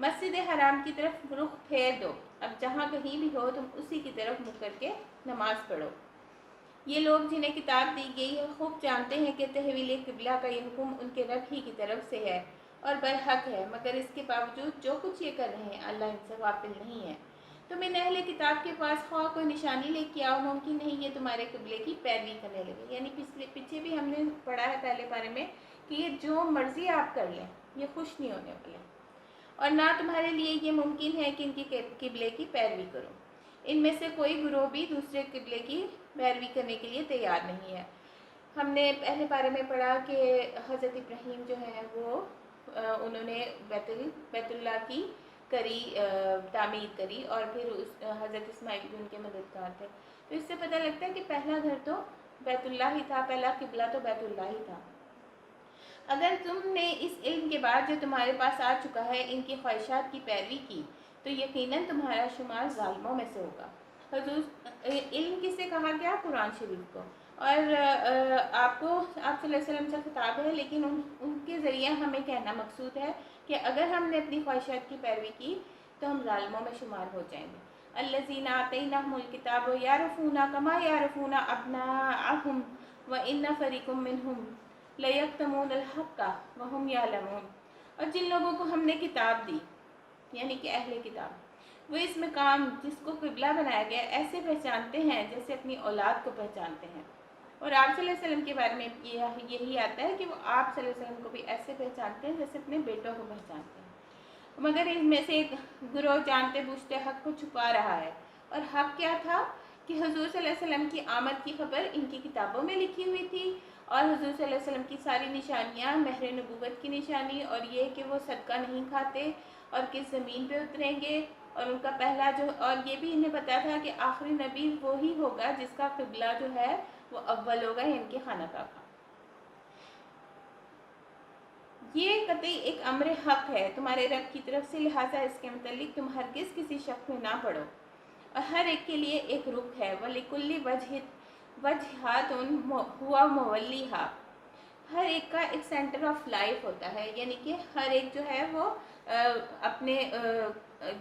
مسجد حرام کی طرف رخ پھیر دو، اب جہاں کہیں بھی ہو تم اسی کی طرف منہ کر کے نماز پڑھو۔ یہ لوگ جنہیں کتاب دی گئی ہے خوب جانتے ہیں کہ تحویل قبلہ کا یہ حکم ان کے رب ہی کی طرف سے ہے اور برحق ہے، مگر اس کے باوجود جو کچھ یہ کر رہے ہیں اللہ ان سے غافل نہیں ہے۔ تم ان اہل کتاب کے پاس خواہ کوئی نشانی لے کے آؤ، ممکن نہیں یہ تمہارے قبلے کی پیروی کرنے لگے۔ یعنی پیچھے بھی ہم نے پڑھا ہے پہلے بارے میں کہ یہ جو مرضی آپ کر لیں یہ خوش نہیں ہونے والے، اور نہ تمہارے لیے یہ ممکن ہے کہ ان کی قبلے کی پیروی کرو۔ ان میں سے کوئی گروہ بھی دوسرے قبلے کی پیروی کرنے کے لیے تیار نہیں ہے۔ ہم نے پہلے بارے میں پڑھا کہ حضرت ابراہیم جو ہیں وہ انہوں نے بیت اللہ کی تعمیر کری، اور پھر حضرت اسماعیل بھی ان کے مددگار تھے۔ تو اس سے پتہ لگتا ہے کہ پہلا گھر تو بیت اللہ ہی تھا، پہلا قبلہ تو بیت اللہ ہی تھا۔ اگر تم نے اس علم کے بعد جو تمہارے پاس آ چکا ہے ان کی خواہشات کی پیروی کی تو یقیناً تمہارا شمار ظالموں میں سے ہوگا۔ حضور علم کسے کہا گیا؟ قرآن شریف کو، اور آپ کو آپ صلی اللہ علیہ وسلم سے خطاب ہے، لیکن ان کے ذریعے ہمیں کہنا مقصود ہے کہ اگر ہم نے اپنی خواہشات کی پیروی کی تو ہم ظالموں میں شمار ہو جائیں گے۔ الذین آتیناہم الکتاب یعرفون کما یعرفون ابناءہم وان فریقا منہم لیکتمون الحق وہم یعلمون۔ اور جن لوگوں کو ہم نے کتاب دی یعنی کہ اہل کتاب، وہ اس مقام جس کو قبلہ بنایا گیا ایسے پہچانتے ہیں جیسے اپنی اولاد کو پہچانتے ہیں۔ اور آپ صلی اللہ علیہ وسلم کے بارے میں یہی آتا ہے کہ وہ آپ صلی اللہ علیہ وسلم کو بھی ایسے پہچانتے ہیں جیسے اپنے بیٹوں کو پہچانتے ہیں، مگر ان میں سے ایک گروہ جانتے بوجھتے حق کو چھپا رہا ہے۔ اور حق کیا تھا کہ حضور صلی اللہ علیہ وسلم کی آمد کی خبر ان کی کتابوں میں لکھی ہوئی تھی، اور حضور صلی اللہ علیہ وسلم کی ساری نشانیاں مہر نبوت کی نشانی، اور یہ کہ وہ صدقہ نہیں کھاتے اور کس زمین پہ اتریں گے، اور ان کا پہلا اور یہ بھی انہیں پتا تھا کہ آخری نبی وہی ہوگا جس کا قبلہ جو ہے وہ اول ہوگا ان کے خانقاہ کا۔ یہ قطعی ایک امر حق ہے تمہارے رب کی طرف سے، لہٰذا اس کے متعلق تم ہرگز کسی شک میں نہ پڑو، اور ہر ایک کے لیے ایک رخ ہے۔ وَلِكُلِّ وَجْهَةٌ هُوَ مُوَلِّيهَا، ہر ایک کا ایک سینٹر آف لائف ہوتا ہے، یعنی کہ ہر ایک جو ہے وہ اپنے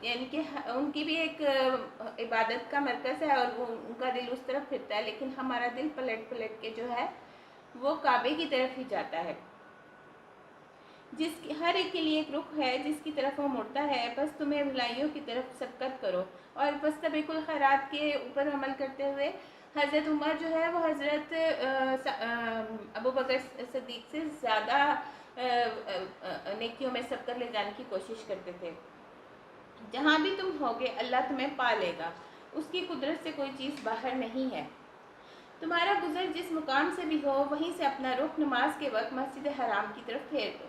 یعنی کہ ان کی بھی ایک عبادت کا مرکز ہے اور وہ ان کا دل اس طرف پھرتا ہے، لیکن ہمارا دل پلٹ کے جو ہے وہ کعبے کی طرف ہی جاتا ہے۔ ہر ایک کے لیے ایک رخ ہے جس کی طرف وہ مڑتا ہے، بس تمہیں بھلائیوں کی طرف سبقت کرو اور فاستبقوا الخیرات کے اوپر عمل کرتے ہوئے حضرت عمر جو ہے وہ حضرت ابو بکر صدیق سے زیادہ نیکیوں میں سبقت لے جانے کی کوشش کرتے تھے۔ جہاں بھی تم ہوگے اللہ تمہیں پا لے گا، اس کی قدرت سے کوئی چیز باہر نہیں ہے۔ تمہارا گزر جس مقام سے بھی ہو وہیں سے اپنا رخ نماز کے وقت مسجد حرام کی طرف پھیر دو،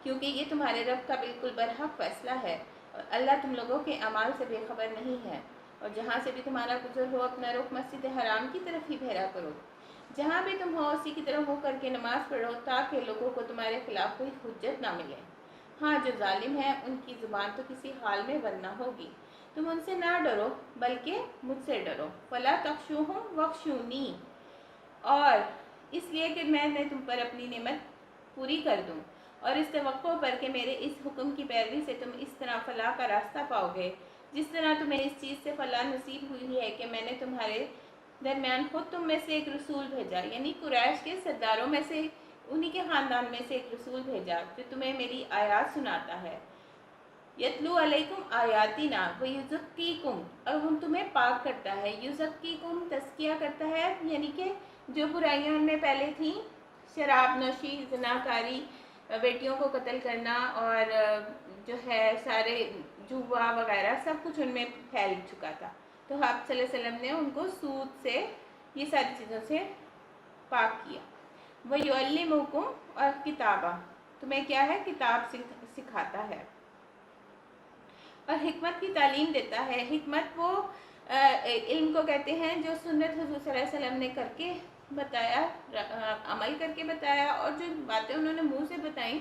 کیونکہ یہ تمہارے رب کا بالکل برحق فیصلہ ہے، اور اللہ تم لوگوں کے اعمال سے بے خبر نہیں ہے۔ اور جہاں سے بھی تمہارا گزر ہو اپنا رخ مسجد حرام کی طرف ہی پھیرا کرو، جہاں بھی تم ہو اسی کی طرف ہو کر کے نماز پڑھو، تاکہ لوگوں کو تمہارے خلاف کوئی حجت نہ ملے۔ ہاں جو ظالم ہیں ان کی زبان تو کسی حال میں بند نہ ہوگی۔ تم ان سے نہ ڈرو بلکہ مجھ سے ڈرو۔ فَلَا تَخْشُوهُمْ وَاخْشُونِي، اور اس لیے کہ میں نے تم پر اپنی نعمت پوری کر دوں، اور اس توقع پر کہ میرے اس حکم کی پیروی سے تم اس طرح فلاح کا راستہ پاؤ گے جس طرح تمہیں اس چیز سے فلاح نصیب ہوئی ہے کہ میں نے تمہارے درمیان خود تم میں سے ایک رسول بھیجا، یعنی قریش کے سرداروں میں سے انہی کے خاندان میں سے ایک رسول بھیجا جو تمہیں میری آیات سناتا ہے۔ یتلو علیکم آیاتنا ویزکیکم، اور وہ تمہیں پاک کرتا ہے۔ یزکیکم تزکیہ کرتا ہے، یعنی کہ جو برائیاں ان میں پہلے تھیں، شراب نوشی، زناکاری، بیٹیوں کو قتل کرنا، اور جو ہے سارے جوا وغیرہ سب کچھ ان میں پھیل چکا تھا، تو آپ صلی اللہ علیہ وسلم نے ان کو سود سے یہ ساری چیزوں سے پاک کیا۔ وَيُعَلِّمُكُمْ، اور کتابہ تمہیں کیا ہے؟ کتاب سکھاتا ہے اور حکمت کی تعلیم دیتا ہے۔ حکمت وہ علم کو کہتے ہیں جو سنت حضور صلی اللہ علیہ وسلم نے کر کے بتایا، عمل کر کے بتایا، اور جو باتیں انہوں نے منہ سے بتائیں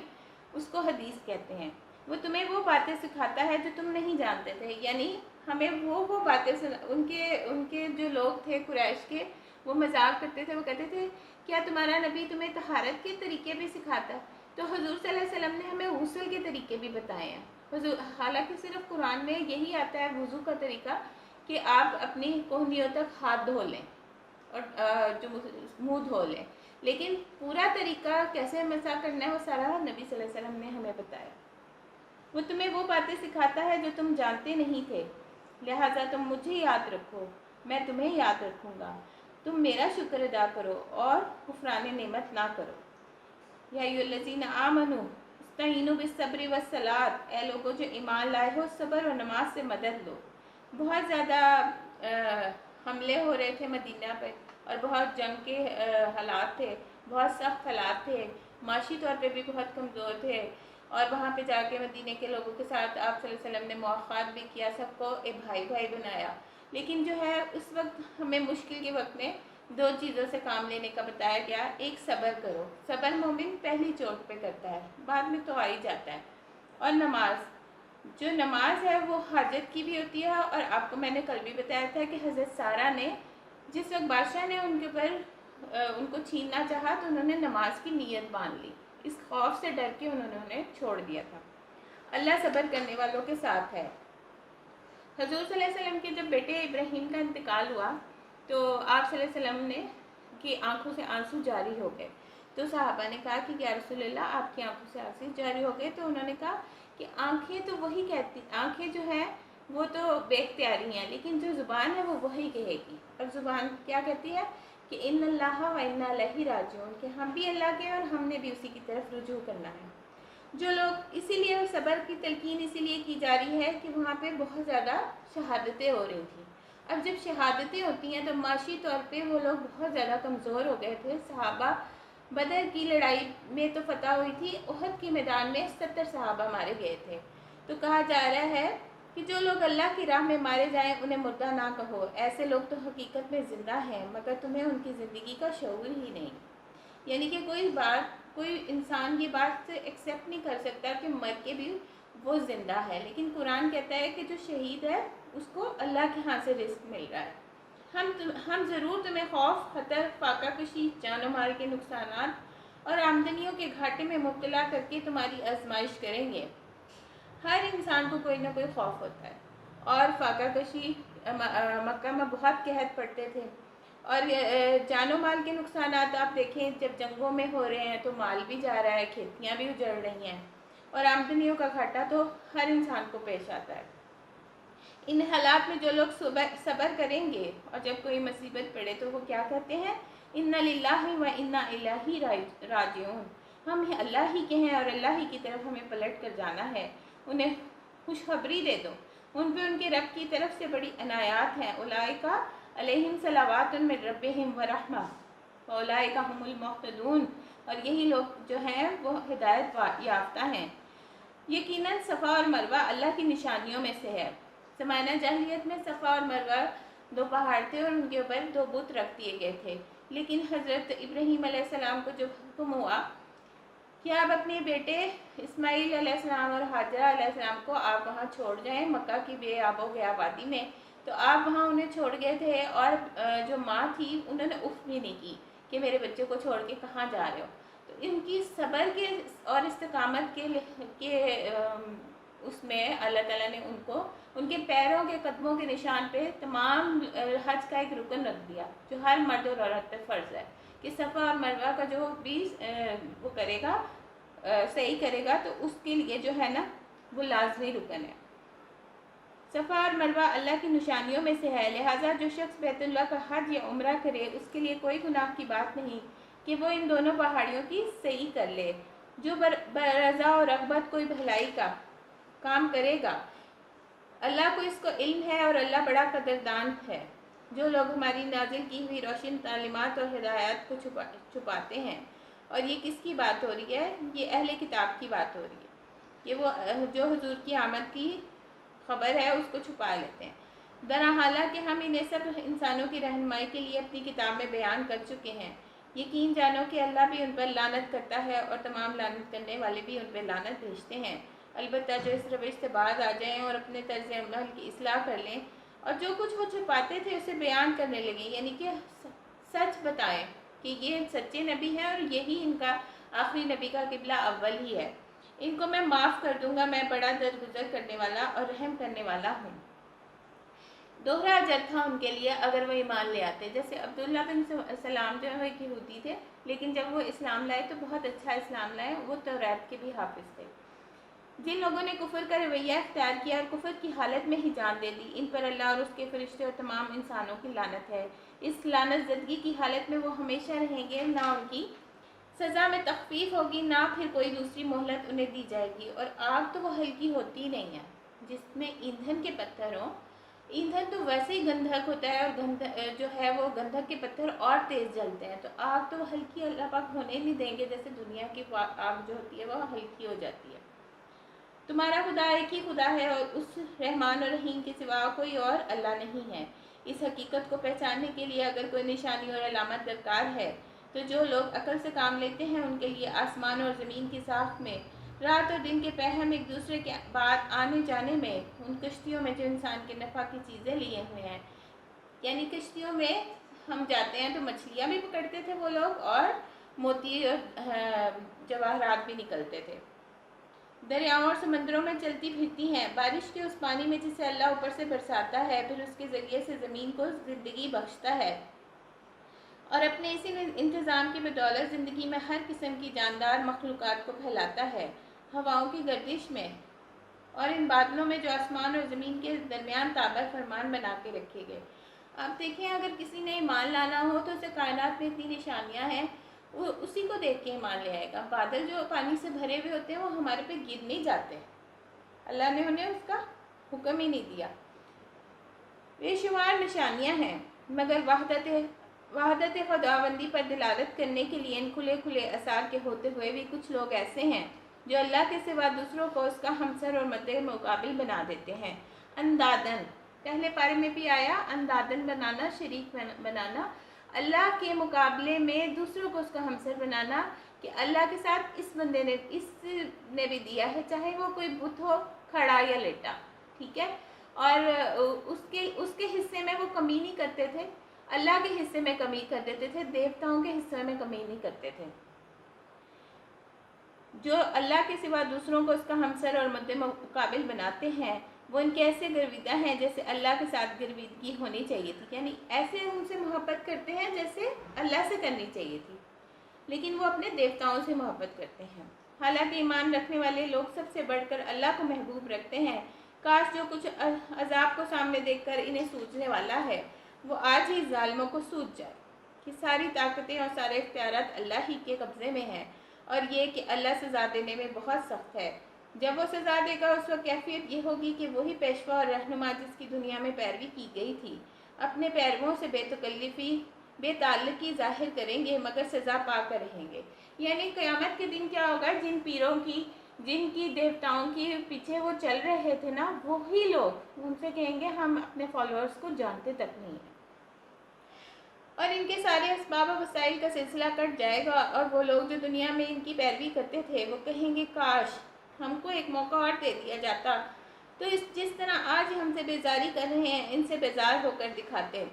اس کو حدیث کہتے ہیں۔ وہ تمہیں وہ باتیں سکھاتا ہے جو تم نہیں جانتے تھے، یعنی ہمیں وہ باتیں ان کے جو لوگ تھے قریش کے، وہ مذاق کرتے تھے، وہ کہتے تھے کیا تمہارا نبی تمہیں طہارت کے طریقے بھی سکھاتا ہے؟ تو حضور صلی اللہ علیہ وسلم نے ہمیں غسل کے طریقے بھی بتائے ہیں، حالانکہ صرف قرآن میں یہی آتا ہے وضو کا طریقہ کہ آپ اپنی کوہنیوں تک ہاتھ دھو لیں اور جو منہ دھو لیں، لیکن پورا طریقہ کیسے مسح کرنا ہے وہ سارا نبی صلی اللہ علیہ وسلم نے ہمیں بتایا۔ وہ تمہیں وہ باتیں سکھاتا ہے جو تم جانتے نہیں تھے، لہٰذا تم مجھے یاد رکھو، میں تمہیں یاد رکھوں گا، تم میرا شکر ادا کرو اور کفران نعمت نہ کرو۔ یا ایھا الذین آمنوا استعینوا بالصبر والصلاۃ، اے لوگوں جو ایمان لائے ہو صبر اور نماز سے مدد لو۔ بہت زیادہ حملے ہو رہے تھے مدینہ پہ اور بہت جنگ کے حالات تھے، بہت سخت حالات تھے، معاشی طور پہ بھی بہت کمزور تھے، اور وہاں پہ جا کے مدینہ کے لوگوں کے ساتھ آپ صلی اللہ علیہ وسلم نے مواخات بھی کیا، سب کو ایک بھائی بھائی بنایا۔ لیکن جو ہے اس وقت ہمیں مشکل کے وقت میں دو چیزوں سے کام لینے کا بتایا گیا۔ ایک صبر کرو، صبر مومن پہلی چوٹ پہ کرتا ہے، بعد میں تو آ ہی جاتا ہے، اور نماز، جو نماز ہے وہ حاجت کی بھی ہوتی ہے، اور آپ کو میں نے کل بھی بتایا تھا کہ حضرت سارہ نے جس وقت بادشاہ نے ان کے اوپر ان کو چھیننا چاہا تو انہوں نے نماز کی نیت باندھ لی، اس خوف سے ڈر کے انہوں نے چھوڑ دیا تھا۔ اللہ صبر کرنے والوں کے ساتھ ہے۔ حضور صلی اللہ علیہ وسلم کے جب بیٹے ابراہیم کا انتقال ہوا تو آپ صلی اللہ علیہ وسلم نے کی آنکھوں سے آنسو جاری ہو گئے، تو صحابہ نے کہا کہ یا رسول اللہ آپ کی آنکھوں سے آنسو جاری ہو گئے، تو انہوں نے کہا کہ آنکھیں تو وہی کہتی، آنکھیں جو ہیں وہ تو بے اختیاری ہیں، لیکن جو زبان ہے وہ وہی کہے گی، اور زبان کیا کہتی ہے کہ ان اللہ و انا الیہ راجعون، کہ ہم بھی اللہ کے اور ہم نے بھی اسی کی طرف رجوع کرنا ہے۔ جو لوگ اسی لیے صبر کی تلقین اسی لیے کی جا رہی ہے کہ وہاں پہ بہت زیادہ شہادتیں ہو رہی تھیں۔ اب جب شہادتیں ہوتی ہیں تو معاشی طور پہ وہ لوگ بہت زیادہ کمزور ہو گئے تھے۔ صحابہ بدر کی لڑائی میں تو فتح ہوئی تھی، احد کے میدان میں 70 صحابہ مارے گئے تھے، تو کہا جا رہا ہے کہ جو لوگ اللہ کی راہ میں مارے جائیں انہیں مردہ نہ کہو، ایسے لوگ تو حقیقت میں زندہ ہیں مگر تمہیں ان کی زندگی کا شعور ہی نہیں۔ یعنی کہ کوئی انسان یہ بات سے ایکسیپٹ نہیں کر سکتا کہ مر کے بھی وہ زندہ ہے، لیکن قرآن کہتا ہے کہ جو شہید ہے اس کو اللہ کے ہاں سے رزق مل رہا ہے۔ ہم ضرور تمہیں خوف، خطر، فاقہ کشی، جان و مال کے نقصانات اور آمدنیوں کے گھاٹے میں مبتلا کر کے تمہاری آزمائش کریں گے۔ ہر انسان کو کوئی نہ کوئی خوف ہوتا ہے، اور فاقہ کشی، مکہ میں بہت قحط پڑتے تھے، اور جان و مال کے نقصانات آپ دیکھیں جب جنگوں میں ہو رہے ہیں تو مال بھی جا رہا ہے، کھیتیاں بھی اجڑ رہی ہیں، اور آمدنیوں کا گھاٹا تو ہر انسان کو پیش آتا ہے۔ ان حالات میں جو لوگ صبر کریں گے اور جب کوئی مصیبت پڑے تو وہ کیا کہتے ہیں، انا للہ و انا الیہ راجعون، ہم اللہ ہی کے ہیں اور اللہ ہی کی طرف ہمیں پلٹ کر جانا ہے۔ انہیں خوشخبری دے دو، ان پہ ان کے رب کی طرف سے بڑی عنایات ہیں، اولئک علیہم صلوات من ربہم ورحمہ واولئک ھم المہتدون، اور یہی لوگ جو ہیں وہ ہدایت یافتہ ہیں۔ یقیناً صفا اور مروہ اللہ کی نشانیوں میں سے ہے۔ زمانہ جاہلیت میں صفا اور مروہ دو پہاڑ تھے اور ان کے اوپر دو بت رکھ دیے گئے تھے، لیکن حضرت ابراہیم علیہ السلام کو جب حکم ہوا کہ آپ اپنے بیٹے اسماعیل علیہ السلام اور حاجرہ علیہ السلام کو آپ وہاں چھوڑ جائیں مکہ کی بے آب و گیا وادی میں، تو آپ وہاں انہیں چھوڑ گئے تھے، اور جو ماں تھی انہوں نے اف بھی نہیں کی کہ میرے بچے کو چھوڑ کے کہاں جا رہے ہو۔ تو ان کی صبر کے اور استقامت کے اس میں اللہ تعالیٰ نے ان کو ان کے پیروں کے قدموں کے نشان پہ تمام حج کا ایک رکن رکھ دیا جو ہر مرد اور عورت پہ فرض ہے، کہ صفا اور مروہ کا جو بھی وہ کرے گا، صحیح کرے گا، تو اس کے لیے جو ہے نا وہ لازمی رکن ہے۔ صفا اور مروہ اللہ کی نشانیوں میں سے ہے، لہٰذا جو شخص بیت اللہ کا حج یا عمرہ کرے اس کے لیے کوئی گناہ کی بات نہیں کہ وہ ان دونوں پہاڑیوں کی صحیح کر لے۔ جو برضا و رغبت کوئی بھلائی کا کام کرے گا، اللہ کو اس کو علم ہے اور اللہ بڑا قدردان ہے۔ جو لوگ ہماری نازل کی ہوئی روشن تعلیمات اور ہدایات کو چھپاتے ہیں، اور یہ کس کی بات ہو رہی ہے، یہ اہل کتاب کی بات ہو رہی ہے، کہ وہ جو حضور کی آمد کی خبر ہے اس کو چھپا لیتے ہیں۔ درحالہ کہ ہم انہیں سب انسانوں کی رہنمائی کے لیے اپنی کتاب میں بیان کر چکے ہیں، یقین جانو کہ اللہ بھی ان پر لعنت کرتا ہے اور تمام لعنت کرنے والے بھی ان پر لعنت بھیجتے ہیں، البتہ جو اس روش سے باز آ جائیں اور اپنے طرز عمل کی اصلاح کر لیں اور جو کچھ وہ چھپاتے تھے اسے بیان کرنے لگیں، یعنی کہ سچ بتائیں کہ یہ سچے نبی ہیں اور یہی ان کا آخری نبی کا قبلہ اول ہی ہے۔ ان کو میں معاف کر دوں گا، میں بڑا درگزر کرنے والا اور رحم کرنے والا ہوں۔ دوہرا اجر تھا ان کے لیے اگر وہ ایمان لے آتے۔ جیسے عبداللہ بن سلام جو ہے وہ ایک یہودی تھے، لیکن جب وہ اسلام لائے تو بہت اچھا اسلام لائے، وہ توریت کے بھی حافظ تھے۔ جن لوگوں نے کفر کا رویہ اختیار کیا اور کفر کی حالت میں ہی جان دے دی، ان پر اللہ اور اس کے فرشتے اور تمام انسانوں کی لعنت ہے۔ اس لعنت زدگی کی حالت میں وہ ہمیشہ رہیں گے، نہ ان کی سزا میں تخفیف ہوگی، نہ پھر کوئی دوسری مہلت انہیں دی جائے گی۔ اور آگ تو وہ ہلکی ہوتی نہیں ہے، جس میں ایندھن کے پتھر ہوں۔ ایندھن تو ویسے ہی گندھک ہوتا ہے، اور جو ہے وہ گندھک کے پتھر اور تیز جلتے ہیں، تو آگ تو وہ ہلکی اللہ پاک ہونے نہیں دیں گے، جیسے دنیا کی آگ جو ہوتی ہے وہ ہلکی ہو جاتی ہے۔ تمہارا خدا ایک ہی خدا ہے، اور اس رحمان اور رحیم کے سوا کوئی اور اللہ نہیں ہے۔ اس حقیقت کو پہچاننے کے لیے اگر کوئی نشانی اور علامت درکار ہے تو جو لوگ عقل سے کام لیتے ہیں ان کے لیے آسمان اور زمین کی ساخت میں، رات اور دن کے پہم ایک دوسرے کے بعد آنے جانے میں، ان کشتیوں میں جو انسان کے نفع کی چیزیں لیے ہوئے ہیں، یعنی کشتیوں میں ہم جاتے ہیں تو مچھلیاں بھی پکڑتے تھے وہ لوگ، اور موتی اور جواہرات بھی نکلتے تھے۔ دریاؤں اور سمندروں میں چلتی پھرتی ہیں، بارش کے اس پانی میں جسے اللہ اوپر سے برساتا ہے، پھر اس کے ذریعے سے زمین کو زندگی بخشتا ہے، اور اپنے اسی انتظام کی بدولت زندگی میں ہر قسم کی جاندار مخلوقات کو پھیلاتا ہے، ہواؤں کی گردش میں اور ان بادلوں میں جو آسمان اور زمین کے درمیان تابر فرمان بنا کے رکھے گئے۔ آپ دیکھیں اگر کسی نے ایمان لانا ہو تو اسے کائنات میں اتنی نشانیاں ہیں، وہ اسی کو دیکھ کے ایمان لے آئے گا۔ بادل جو پانی سے بھرے ہوئے ہوتے ہیں وہ ہمارے پہ گر نہیں جاتے، اللہ نے انہیں اس کا حکم ہی نہیں دیا۔ بے شمار نشانیاں ہیں، مگر وحدت خداوندی پر دلالت کرنے کے لیے ان کھلے کھلے آثار کے ہوتے ہوئے بھی کچھ لوگ ایسے ہیں جو اللہ کے سوا دوسروں کو اس کا ہمسر اور مد مقابل بنا دیتے ہیں۔ اندادن، پہلے پارے میں بھی آیا، اندادن بنانا، شریک بنانا، اللہ کے مقابلے میں دوسروں کو اس کا ہمسر بنانا، کہ اللہ کے ساتھ اس بندے نے بھی دیا ہے، چاہے وہ کوئی بت ہو کھڑا یا لیٹا، ٹھیک ہے، اور اس کے حصے میں وہ کمی نہیں کرتے تھے، اللہ کے حصے میں کمی کر دیتے تھے، دیوتاؤں کے حصے میں کمی نہیں کرتے تھے۔ جو اللہ کے سوا دوسروں کو اس کا ہمسر اور مد مقابل بناتے ہیں وہ ان کے ایسے گرویدہ ہیں جیسے اللہ کے ساتھ گرویدگی ہونی چاہیے تھی، یعنی ایسے ان سے محبت کرتے ہیں جیسے اللہ سے کرنی چاہیے تھی، لیکن وہ اپنے دیوتاؤں سے محبت کرتے ہیں۔ حالانکہ ایمان رکھنے والے لوگ سب سے بڑھ کر اللہ کو محبوب رکھتے ہیں۔ کاش جو کچھ عذاب کو سامنے دیکھ کر انہیں سوچنے والا ہے وہ آج ہی ظالموں کو سوچ جائے کہ ساری طاقتیں اور سارے اختیارات اللہ ہی کے قبضے میں ہیں، اور یہ کہ اللہ سزا دینے میں بہت سخت ہے۔ جب وہ سزا دے گا اس وقت کیفیت یہ ہوگی کہ وہی پیشوا اور رہنما جس کی دنیا میں پیروی کی گئی تھی اپنے پیرووں سے بے تعلقی ظاہر کریں گے مگر سزا پا کر رہیں گے۔ یعنی قیامت کے دن کیا ہوگا، جن پیروں کی جن کی دیوتاؤں کی پیچھے وہ چل رہے تھے نا، وہی لوگ ان سے کہیں گے ہم اپنے فالوورز کو جانتے تک نہیں ہیں، اور ان کے سارے اسباب و وسائل کا سلسلہ کٹ جائے گا، اور وہ لوگ جو دنیا میں ان کی پیروی کرتے تھے وہ کہیں گے کاش ہم کو ایک موقع اور دے دیا جاتا تو جس طرح آج ہم سے بیزاری کر رہے ہیں ان سے بیزار ہو کر دکھاتے۔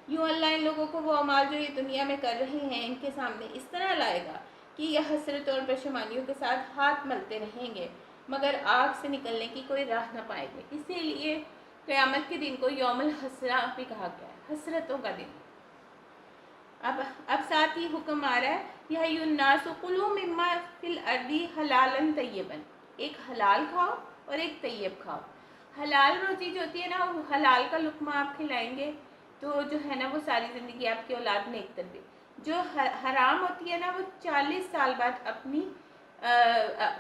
یوں اللہ ان لوگوں کو وہ اعمال جو یہ دنیا میں کر رہے ہیں ان کے سامنے اس طرح لائے گا کہ یہ حسرت اور پشیمانیوں کے ساتھ ہاتھ ملتے رہیں گے مگر آگ سے نکلنے کی کوئی راہ نہ پائیں گے۔ اسی لیے قیامت کے دن کو یوم الحسرہ بھی کہا گیا ہے، حسرتوں کا دن۔ اب ساتھ ہی حکم آ رہا ہے یا ایھا الناس کلوا مما فی الارض حلالا طیبا، ایک حلال کھاؤ اور ایک طیب کھاؤ۔ حلال روزی جو ہوتی ہے نا، وہ حلال کا لقمہ آپ کھلائیں گے تو جو ہے نا وہ ساری زندگی آپ کی اولاد میں ایک طرف، جو حرام ہوتی ہے نا وہ 40 سال بعد اپنی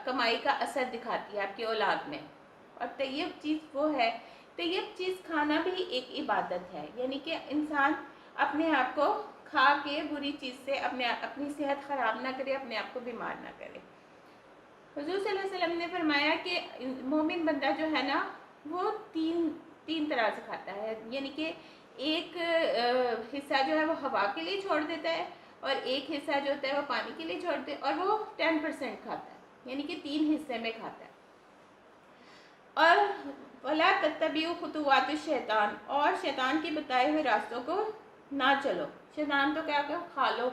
کمائی کا اثر دکھاتی ہے آپ کی اولاد میں۔ اور طیب چیز وہ ہے، طیب چیز کھانا بھی ایک عبادت ہے، یعنی کہ انسان اپنے آپ کو کھا کے بری چیز سے اپنی صحت خراب نہ کرے، اپنے آپ کو بیمار نہ کرے۔ حضور صلی اللہ علیہ وسلم نے فرمایا کہ مومن بندہ جو ہے نا وہ تین طرح سے کھاتا ہے، یعنی کہ ایک حصہ جو ہے وہ ہوا کے لیے چھوڑ دیتا ہے، اور ایک حصہ جو ہوتا ہے وہ پانی کے لیے چھوڑ دیتا ہے، اور وہ 10% کھاتا ہے، یعنی کہ 3 حصے میں کھاتا ہے۔ اور وَلَا تَتَّبِعُوا خُطُوَاتِ الشَّيْطَانِ، اور شیطان کے بتائے ہوئے راستوں کو نہ چلو۔ شیطان تو کیا کھا لو،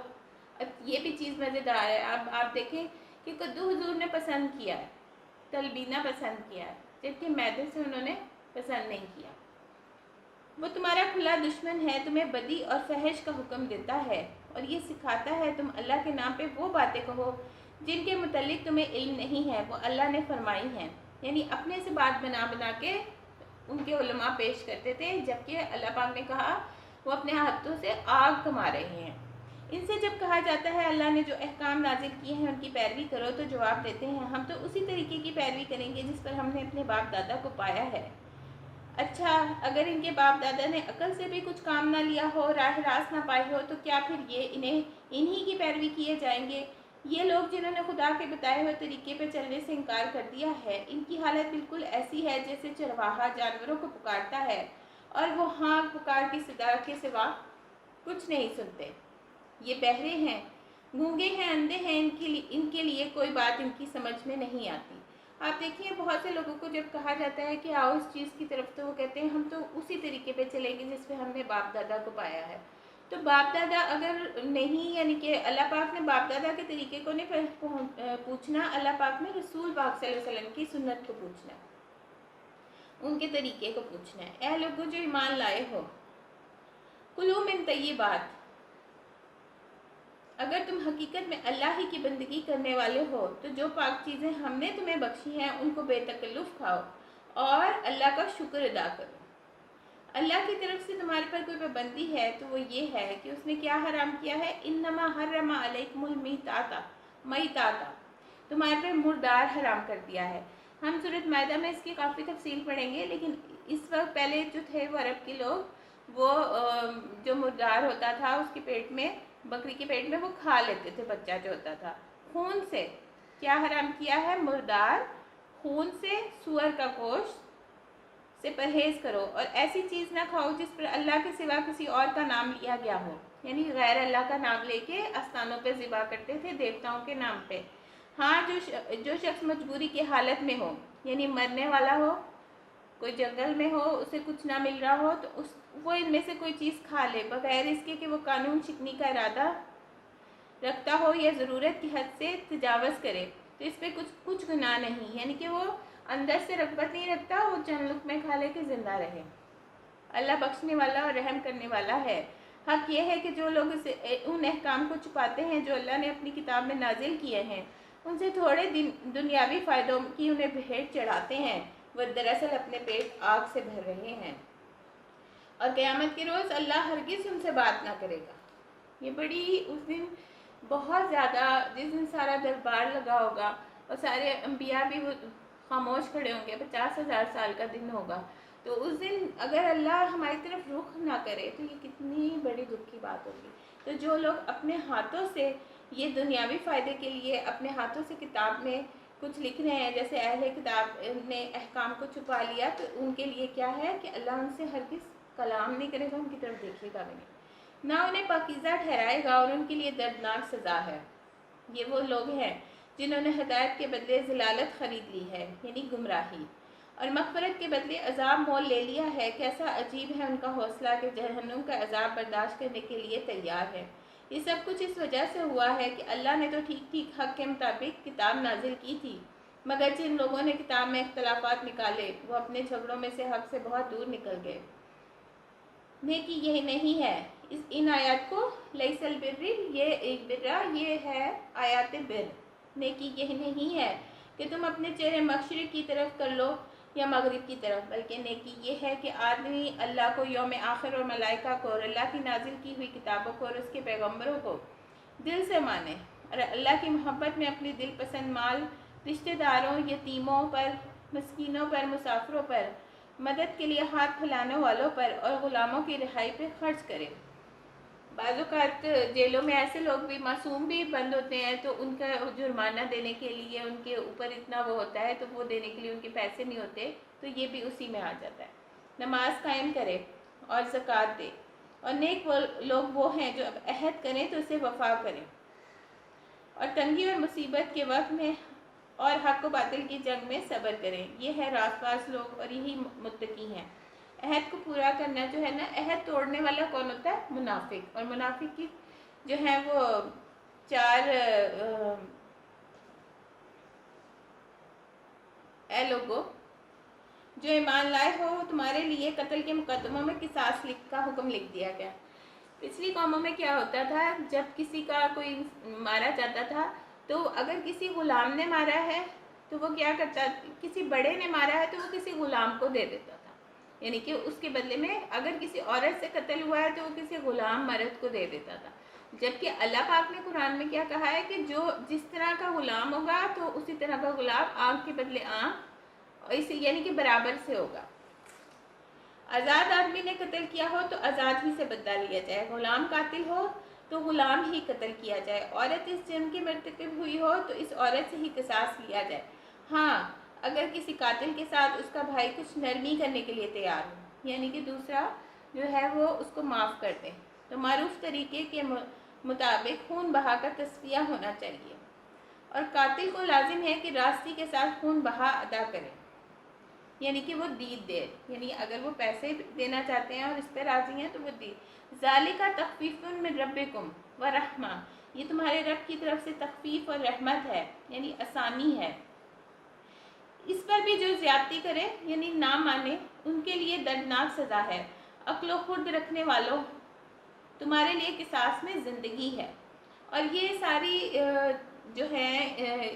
یہ بھی چیز مزیدار ہے۔ اب آپ دیکھیں کہ کدو حضور نے پسند کیا ہے، تلبینہ پسند کیا ہے، جبکہ معدے سے انہوں نے پسند نہیں کیا۔ وہ تمہارا کھلا دشمن ہے، تمہیں بدی اور فحش کا حکم دیتا ہے اور یہ سکھاتا ہے تم اللہ کے نام پہ وہ باتیں کہو جن کے متعلق تمہیں علم نہیں ہے، وہ اللہ نے فرمائی ہیں۔ یعنی اپنے سے بات بنا بنا کے ان کے علماء پیش کرتے تھے، جبکہ اللہ پاک نے کہا وہ اپنے ہاتھوں سے آگ کما رہے ہیں۔ ان سے جب کہا جاتا ہے اللہ نے جو احکام نازل کیے ہیں ان کی پیروی کرو، تو جواب دیتے ہیں ہم تو اسی طریقے کی پیروی کریں گے جس پر ہم نے اپنے باپ دادا کو پایا ہے۔ اچھا، اگر ان کے باپ دادا نے عقل سے بھی کچھ کام نہ لیا ہو، راہ راست نہ پائی ہو، تو کیا پھر یہ انہی کی پیروی کیے جائیں گے؟ یہ لوگ جنہوں نے خدا کے بتائے ہوئے طریقے پہ چلنے سے انکار کر دیا ہے، ان کی حالت بالکل ایسی ہے جیسے چرواہا جانوروں کو پکارتا ہے اور وہ ہاں پکار کی صدا کے سوا کچھ نہیں سنتے۔ یہ بہرے ہیں، گونگے ہیں، اندھے ہیں، ان کے لیے کوئی بات ان کی سمجھ میں نہیں آتی۔ آپ دیکھیے بہت سے لوگوں کو جب کہا جاتا ہے کہ آؤ اس چیز کی طرف، تو وہ کہتے ہیں ہم تو اسی طریقے پہ چلیں گے جس پہ ہم نے باپ دادا کو پایا ہے۔ تو باپ دادا اگر نہیں، یعنی کہ اللہ پاک نے باپ دادا کے طریقے کو نہیں پوچھنا، اللہ پاک نے رسول پاک صلی اللہ علیہ وسلم کی سنت کو پوچھنا ہے، ان کے طریقے کو پوچھنا ہے۔ اے لوگوں جو ایمان لائے ہو، کلوا من طیبات، اگر تم حقیقت میں اللہ ہی کی بندگی کرنے والے ہو تو جو پاک چیزیں ہم نے تمہیں بخشی ہیں ان کو بے تکلف کھاؤ اور اللہ کا شکر ادا کرو۔ اللہ کی طرف سے تمہارے پر کوئی پابندی ہے تو وہ یہ ہے کہ اس نے کیا حرام کیا ہے، انما حرم علیکم المیتۃ، تمہارے پر مردار حرام کر دیا ہے۔ ہم سورۃ مائدہ میں اس کی کافی تفصیل پڑھیں گے، لیکن اس وقت پہلے جو تھے وہ عرب کے لوگ، وہ جو مردار ہوتا تھا اس کے پیٹ میں، بکری کے پیٹ میں، وہ کھا لیتے تھے بچہ جو ہوتا تھا۔ خون سے کیا حرام کیا ہے، مردار خون سے، سور کا گوشت سے پرہیز کرو اور ایسی چیز نہ کھاؤ جس پر اللہ کے سوا کسی اور کا نام لیا گیا ہو، یعنی غیر اللہ کا نام لے کے استانوں پہ ذبح کرتے تھے، دیوتاؤں کے نام پہ۔ ہاں، جو شخص مجبوری کی حالت میں ہو، یعنی مرنے والا ہو، کوئی جنگل میں ہو، اسے کچھ نہ مل رہا ہو، تو وہ ان میں سے کوئی چیز کھا لے بغیر اس کے کہ وہ قانون شکنی کا ارادہ رکھتا ہو یا ضرورت کی حد سے تجاوز کرے، تو اس پہ کچھ گناہ نہیں، یعنی کہ وہ اندر سے رغبت نہیں رکھتا، وہ چند لقمے کھا لے کے زندہ رہے۔ اللہ بخشنے والا اور رحم کرنے والا ہے۔ حق یہ ہے کہ جو لوگ ان احکام کو چھپاتے ہیں جو اللہ نے اپنی کتاب میں نازل کیے ہیں، ان سے تھوڑے دنیاوی فائدوں کی انہیں بھیٹ چڑھاتے ہیں، وہ دراصل اپنے پیٹ آگ سے بھر رہے ہیں، اور قیامت کے روز اللہ ہرگز ان سے بات نہ کرے گا۔ یہ بڑی اس دن بہت زیادہ، جس دن سارا دربار لگا ہوگا اور سارے انبیاء بھی وہ خاموش کھڑے ہوں گے، 50,000 سال کا دن ہوگا، تو اس دن اگر اللہ ہماری طرف رخ نہ کرے تو یہ کتنی بڑی دکھ کی بات ہوگی۔ تو جو لوگ اپنے ہاتھوں سے یہ دنیاوی فائدے کے لیے اپنے ہاتھوں سے کتاب میں کچھ لکھ رہے ہیں، جیسے اہل کتاب نے احکام کو چھپا لیا، تو ان کے لیے کیا ہے کہ اللہ ان سے ہرگز کلام نہیں کرے گا، ان کی طرف دیکھے گا بھی نہیں، نہ انہیں پاکیزہ ٹھہرائے گا، اور ان کے لیے دردناک سزا ہے۔ یہ وہ لوگ ہیں جنہوں نے ہدایت کے بدلے ضلالت خرید لی ہے، یعنی گمراہی، اور مغفرت کے بدلے عذاب مول لے لیا ہے۔ کیسا عجیب ہے ان کا حوصلہ کہ جہنم کا عذاب برداشت کرنے کے لیے تیار ہے۔ یہ سب کچھ اس وجہ سے ہوا ہے کہ اللہ نے تو ٹھیک ٹھیک حق کے مطابق کتاب نازل کی تھی، مگر جن لوگوں نے کتاب میں اختلافات نکالے وہ اپنے جھگڑوں میں سے حق سے بہت دور نکل گئے۔ نیکی یہ نہیں ہے، ان آیات کو لیس البر، یہ ہے آیات بر، نیکی یہ نہیں ہے کہ تم اپنے چہرے مشرق کی طرف کر لو یا مغرب کی طرف، بلکہ نیکی یہ ہے کہ آدمی اللہ کو، یوم آخر اور ملائکہ کو اور اللہ کی نازل کی ہوئی کتابوں کو اور اس کے پیغمبروں کو دل سے مانے، اور اللہ کی محبت میں اپنے دل پسند مال رشتہ داروں، یتیموں پر، مسکینوں پر، مسافروں پر، مدد کے لیے ہاتھ پھیلانے والوں پر اور غلاموں کی رہائی پہ خرچ کرے۔ بعض اوقات جیلوں میں ایسے لوگ بھی، معصوم بھی بند ہوتے ہیں، تو ان کا جرمانہ دینے کے لیے ان کے اوپر اتنا وہ ہوتا ہے، تو وہ دینے کے لیے ان کے پیسے نہیں ہوتے، تو یہ بھی اسی میں آ جاتا ہے۔ نماز قائم کرے اور زکوٰۃ دے، اور نیک لوگ وہ ہیں جو اب عہد کریں تو اسے وفا کریں، اور تنگی اور مصیبت کے وقت میں اور حق و باطل کی جنگ میں صبر کریں۔ یہ ہے راست باز لوگ اور یہی متقی ہیں۔ عہد کو پورا کرنا جو ہے نا، عہد توڑنے والا کون ہوتا ہے؟ منافق، اور منافق کی جو ہے وہ اے لوگو جو ایمان لائے ہو تمہارے لیے قتل کے مقدموں میں قصاص کا حکم لکھ دیا گیا۔ پچھلی قوموں میں کیا ہوتا تھا، جب کسی کا کوئی مارا جاتا تھا تو اگر کسی غلام نے مارا ہے تو وہ کیا کرتا، کسی بڑے نے مارا ہے تو وہ کسی غلام کو دے دیتا تھا، یعنی کہ اس کے بدلے میں اگر کسی عورت سے قتل ہوا ہے تو وہ کسی غلام مرد کو دے دیتا تھا۔ جبکہ اللہ پاک نے قرآن میں کیا کہا ہے کہ جو جس طرح کا غلام ہوگا تو اسی طرح کا غلام آنکھ کے بدلے آنکھ، یعنی کہ برابر سے ہوگا۔ آزاد آدمی نے قتل کیا ہو تو آزاد ہی سے بدلہ لیا جائے، غلام قاتل ہو تو غلام ہی قتل کیا جائے، عورت اس جرم کی مرتکب ہوئی ہو تو اس عورت سے ہی قصاص لیا جائے، ہاں اگر کسی قاتل کے ساتھ اس کا بھائی کچھ نرمی کرنے کے لیے تیار ہو، یعنی کہ دوسرا جو ہے وہ اس کو معاف کر دے، تو معروف طریقے کے مطابق خون بہا کا تصفیہ ہونا چاہیے، اور قاتل کو لازم ہے کہ راستی کے ساتھ خون بہا ادا کرے، یعنی کہ وہ دید دے، یعنی اگر وہ پیسے دینا چاہتے ہیں اور اس پہ راضی ہیں تو وہ دید۔ ذالک تخفیف من ربکم ورحمہ، یہ تمہارے رب کی طرف سے تخفیف اور رحمت ہے، یعنی آسانی ہے۔ اس پر بھی جو زیادتی کرے یعنی نہ مانے ان کے لیے دردناک سزا ہے۔ عقل و خرد رکھنے والوں تمہارے لیے قصاص میں زندگی ہے۔ اور یہ ساری جو ہے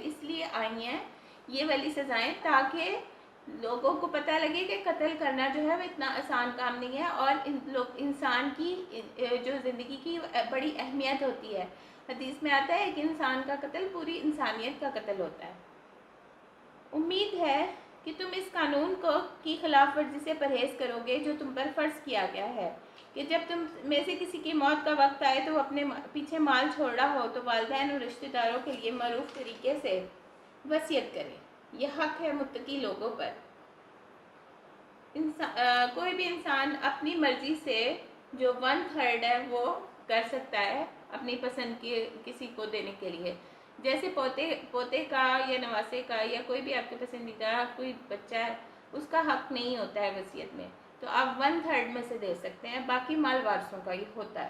اس لیے آئی ہیں یہ والی سزائیں تاکہ لوگوں کو پتہ لگے کہ قتل کرنا جو ہے وہ اتنا آسان کام نہیں ہے، اور انسان کی جو زندگی کی بڑی اہمیت ہوتی ہے۔ حدیث میں آتا ہے کہ انسان کا قتل پوری انسانیت کا قتل ہوتا ہے۔ امید ہے کہ تم اس قانون کی خلاف ورزی سے پرہیز کرو گے جو تم پر فرض کیا گیا ہے کہ جب تم میں سے کسی کی موت کا وقت آئے تو وہ اپنے پیچھے مال چھوڑ رہا ہو تو والدین اور رشتہ داروں کے لیے معروف طریقے سے وصیت کرے، یہ حق ہے متقی لوگوں پر۔ کوئی بھی انسان اپنی مرضی سے جو 1/3 ہے وہ کر سکتا ہے اپنی پسند کے کسی کو دینے کے لیے، جیسے پوتے کا یا نواسے کا یا کوئی بھی آپ کے پسندیدہ کوئی بچہ ہے اس کا حق نہیں ہوتا ہے وصیت میں، تو آپ 1/3 میں سے دے سکتے ہیں، باقی مال وارثوں کا ہی ہوتا ہے۔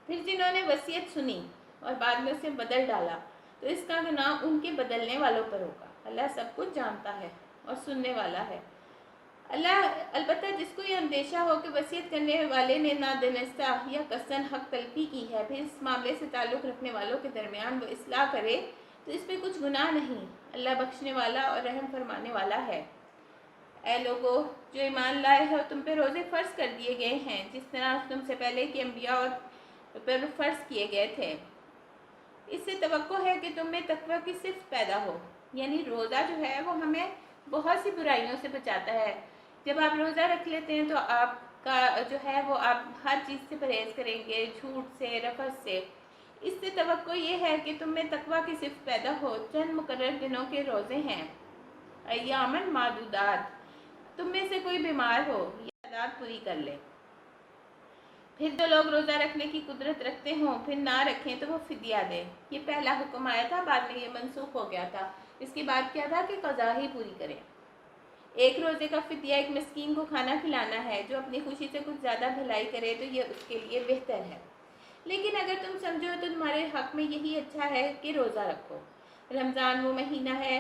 پھر جنہوں نے وصیت سنی اور بعد میں اسے بدل ڈالا تو اس کا گناہ ان کے بدلنے والوں پر ہوگا، اللہ سب کچھ جانتا ہے اور سننے والا ہے۔ اللہ البتہ جس کو یہ اندیشہ ہو کہ وصیت کرنے والے نے نادانستہ یا قصداً حق تلفی کی ہے، پھر اس معاملے سے تعلق رکھنے والوں کے درمیان وہ اصلاح کرے تو اس پہ کچھ گناہ نہیں، اللہ بخشنے والا اور رحم فرمانے والا ہے۔ اے لوگو جو ایمان لائے ہو تم پہ روزے فرض کر دیے گئے ہیں جس طرح تم سے پہلے کے انبیاء اور پر فرض کیے گئے تھے، اس سے توقع ہے کہ تم میں تقوی کی صفت پیدا ہو، یعنی روزہ جو ہے وہ ہمیں بہت سی برائیوں سے بچاتا ہے۔ جب آپ روزہ رکھ لیتے ہیں تو آپ کا جو ہے وہ آپ ہر چیز سے پرہیز کریں گے، جھوٹ سے، رفث سے، اس سے توقع یہ ہے کہ تم میں تقوی کی صفت پیدا ہو۔ چند مقرر دنوں کے روزے ہیں، ایامن معدودات، تم میں سے کوئی بیمار ہو یہ تعداد پوری کر لے۔ پھر جو لوگ روزہ رکھنے کی قدرت رکھتے ہوں پھر نہ رکھیں تو وہ فدیہ دیں، یہ پہلا حکم آیا تھا، بعد میں یہ منسوخ ہو گیا تھا، اس کے بعد کیا تھا کہ قضا ہی پوری کریں۔ ایک روزے کا فدیہ ایک مسکین کو کھانا کھلانا ہے، جو اپنی خوشی سے کچھ زیادہ بھلائی کرے تو یہ اس کے لیے بہتر ہے، لیکن اگر تم سمجھو تو تمہارے حق میں یہی اچھا ہے کہ روزہ رکھو۔ رمضان وہ مہینہ ہے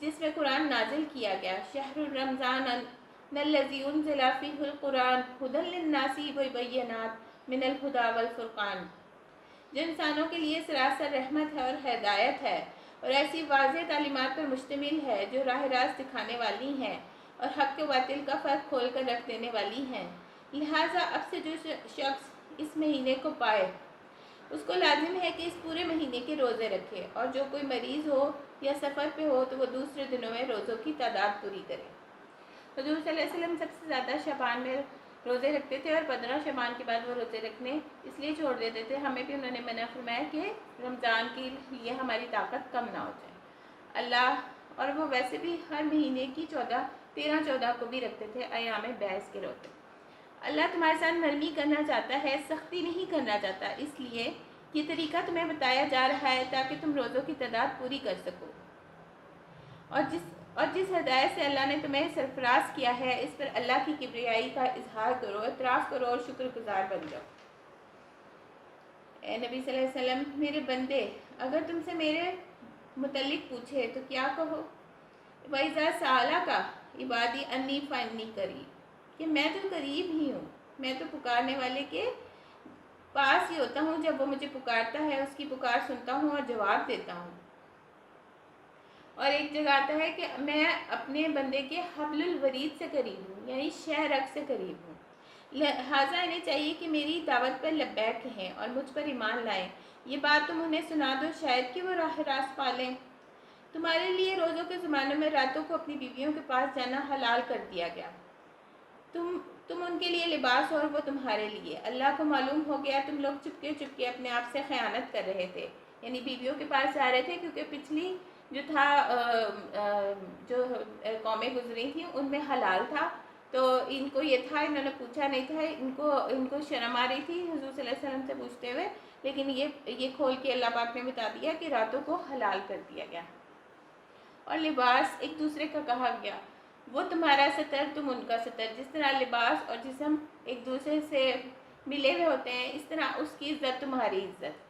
جس میں قرآن نازل کیا گیا، شہر رمضان الذی انزل فیہ القرآن ھدی للناس وبینات من الھدی والفرقان، جو انسانوں کے لیے سراسر رحمت ہے اور ہدایت ہے اور ایسی واضح تعلیمات پر مشتمل ہے جو راہ راست دکھانے والی ہیں اور حق و باطل کا فرق کھول کر رکھ دینے والی ہیں۔ لہٰذا اب سے جو شخص اس مہینے کو پائے اس کو لازم ہے کہ اس پورے مہینے کے روزے رکھے، اور جو کوئی مریض ہو یا سفر پہ ہو تو وہ دوسرے دنوں میں روزوں کی تعداد پوری کرے۔ حضور صلی اللہ علیہ وسلم سب سے زیادہ شعبان میں روزے رکھتے تھے اور 15 شعبان کے بعد وہ روزے رکھنے اس لیے چھوڑ دیتے تھے، ہمیں بھی انہوں نے منع فرمایا کہ رمضان کے لیے ہماری طاقت کم نہ ہو جائے۔ اللہ اور وہ ویسے بھی ہر مہینے کی 13-14 کو بھی رکھتے تھے ایام بیس کے روزے۔ اللہ تمہارے ساتھ نرمی کرنا چاہتا ہے، سختی نہیں کرنا چاہتا، اس لیے یہ طریقہ تمہیں بتایا جا رہا ہے تاکہ تم روزوں کی تعداد پوری کر سکو، اور جس ہدایت سے اللہ نے تمہیں سرفراز کیا ہے اس پر اللہ کی کبریائی کا اظہار کرو، اعتراف کرو اور شکر گزار بن جاؤ۔ اے نبی صلی اللہ علیہ وسلم، میرے بندے اگر تم سے میرے متعلق پوچھے تو کیا کہو؟ وَإِذَا سَأَلَكَ عِبَادِي أَنِّي فَإِنِّي قَرِيب، کہ میں تو قریب ہی ہوں، میں تو پکارنے والے کے پاس ہی ہوتا ہوں، جب وہ مجھے پکارتا ہے اس کی پکار سنتا ہوں اور جواب دیتا ہوں۔ اور ایک جگہ آتا ہے کہ میں اپنے بندے کے حبل الورید سے قریب ہوں، یعنی شہ رگ سے قریب ہوں، لہٰذا انہیں چاہیے کہ میری دعوت پر لبیک کہیں اور مجھ پر ایمان لائیں۔ یہ بات تم انہیں سنا دو، شاید کہ وہ راہ راست پالیں۔ تمہارے لیے روزوں کے زمانوں میں راتوں کو اپنی بیویوں کے پاس جانا حلال کر دیا گیا، تم ان کے لیے لباس اور وہ تمہارے لیے۔ اللہ کو معلوم ہو گیا تم لوگ چپکے چپکے اپنے آپ سے خیانت کر رہے تھے، یعنی بیویوں کے پاس جا رہے تھے، کیونکہ پچھلی جو تھا جو قومیں گزری تھیں ان میں حلال تھا، تو ان کو یہ تھا، انہوں نے پوچھا نہیں تھا، ان کو شرم آ رہی تھی حضور صلی اللہ علیہ وسلم سے پوچھتے ہوئے، لیکن یہ کھول کے اللہ پاک نے بتا دیا کہ راتوں کو حلال کر دیا گیا۔ اور لباس ایک دوسرے کا کہا گیا، وہ تمہارا ستر تم ان کا ستر، جس طرح لباس اور جسم ایک دوسرے سے ملے ہوئے ہوتے ہیں اس طرح اس کی عزت تمہاری عزت۔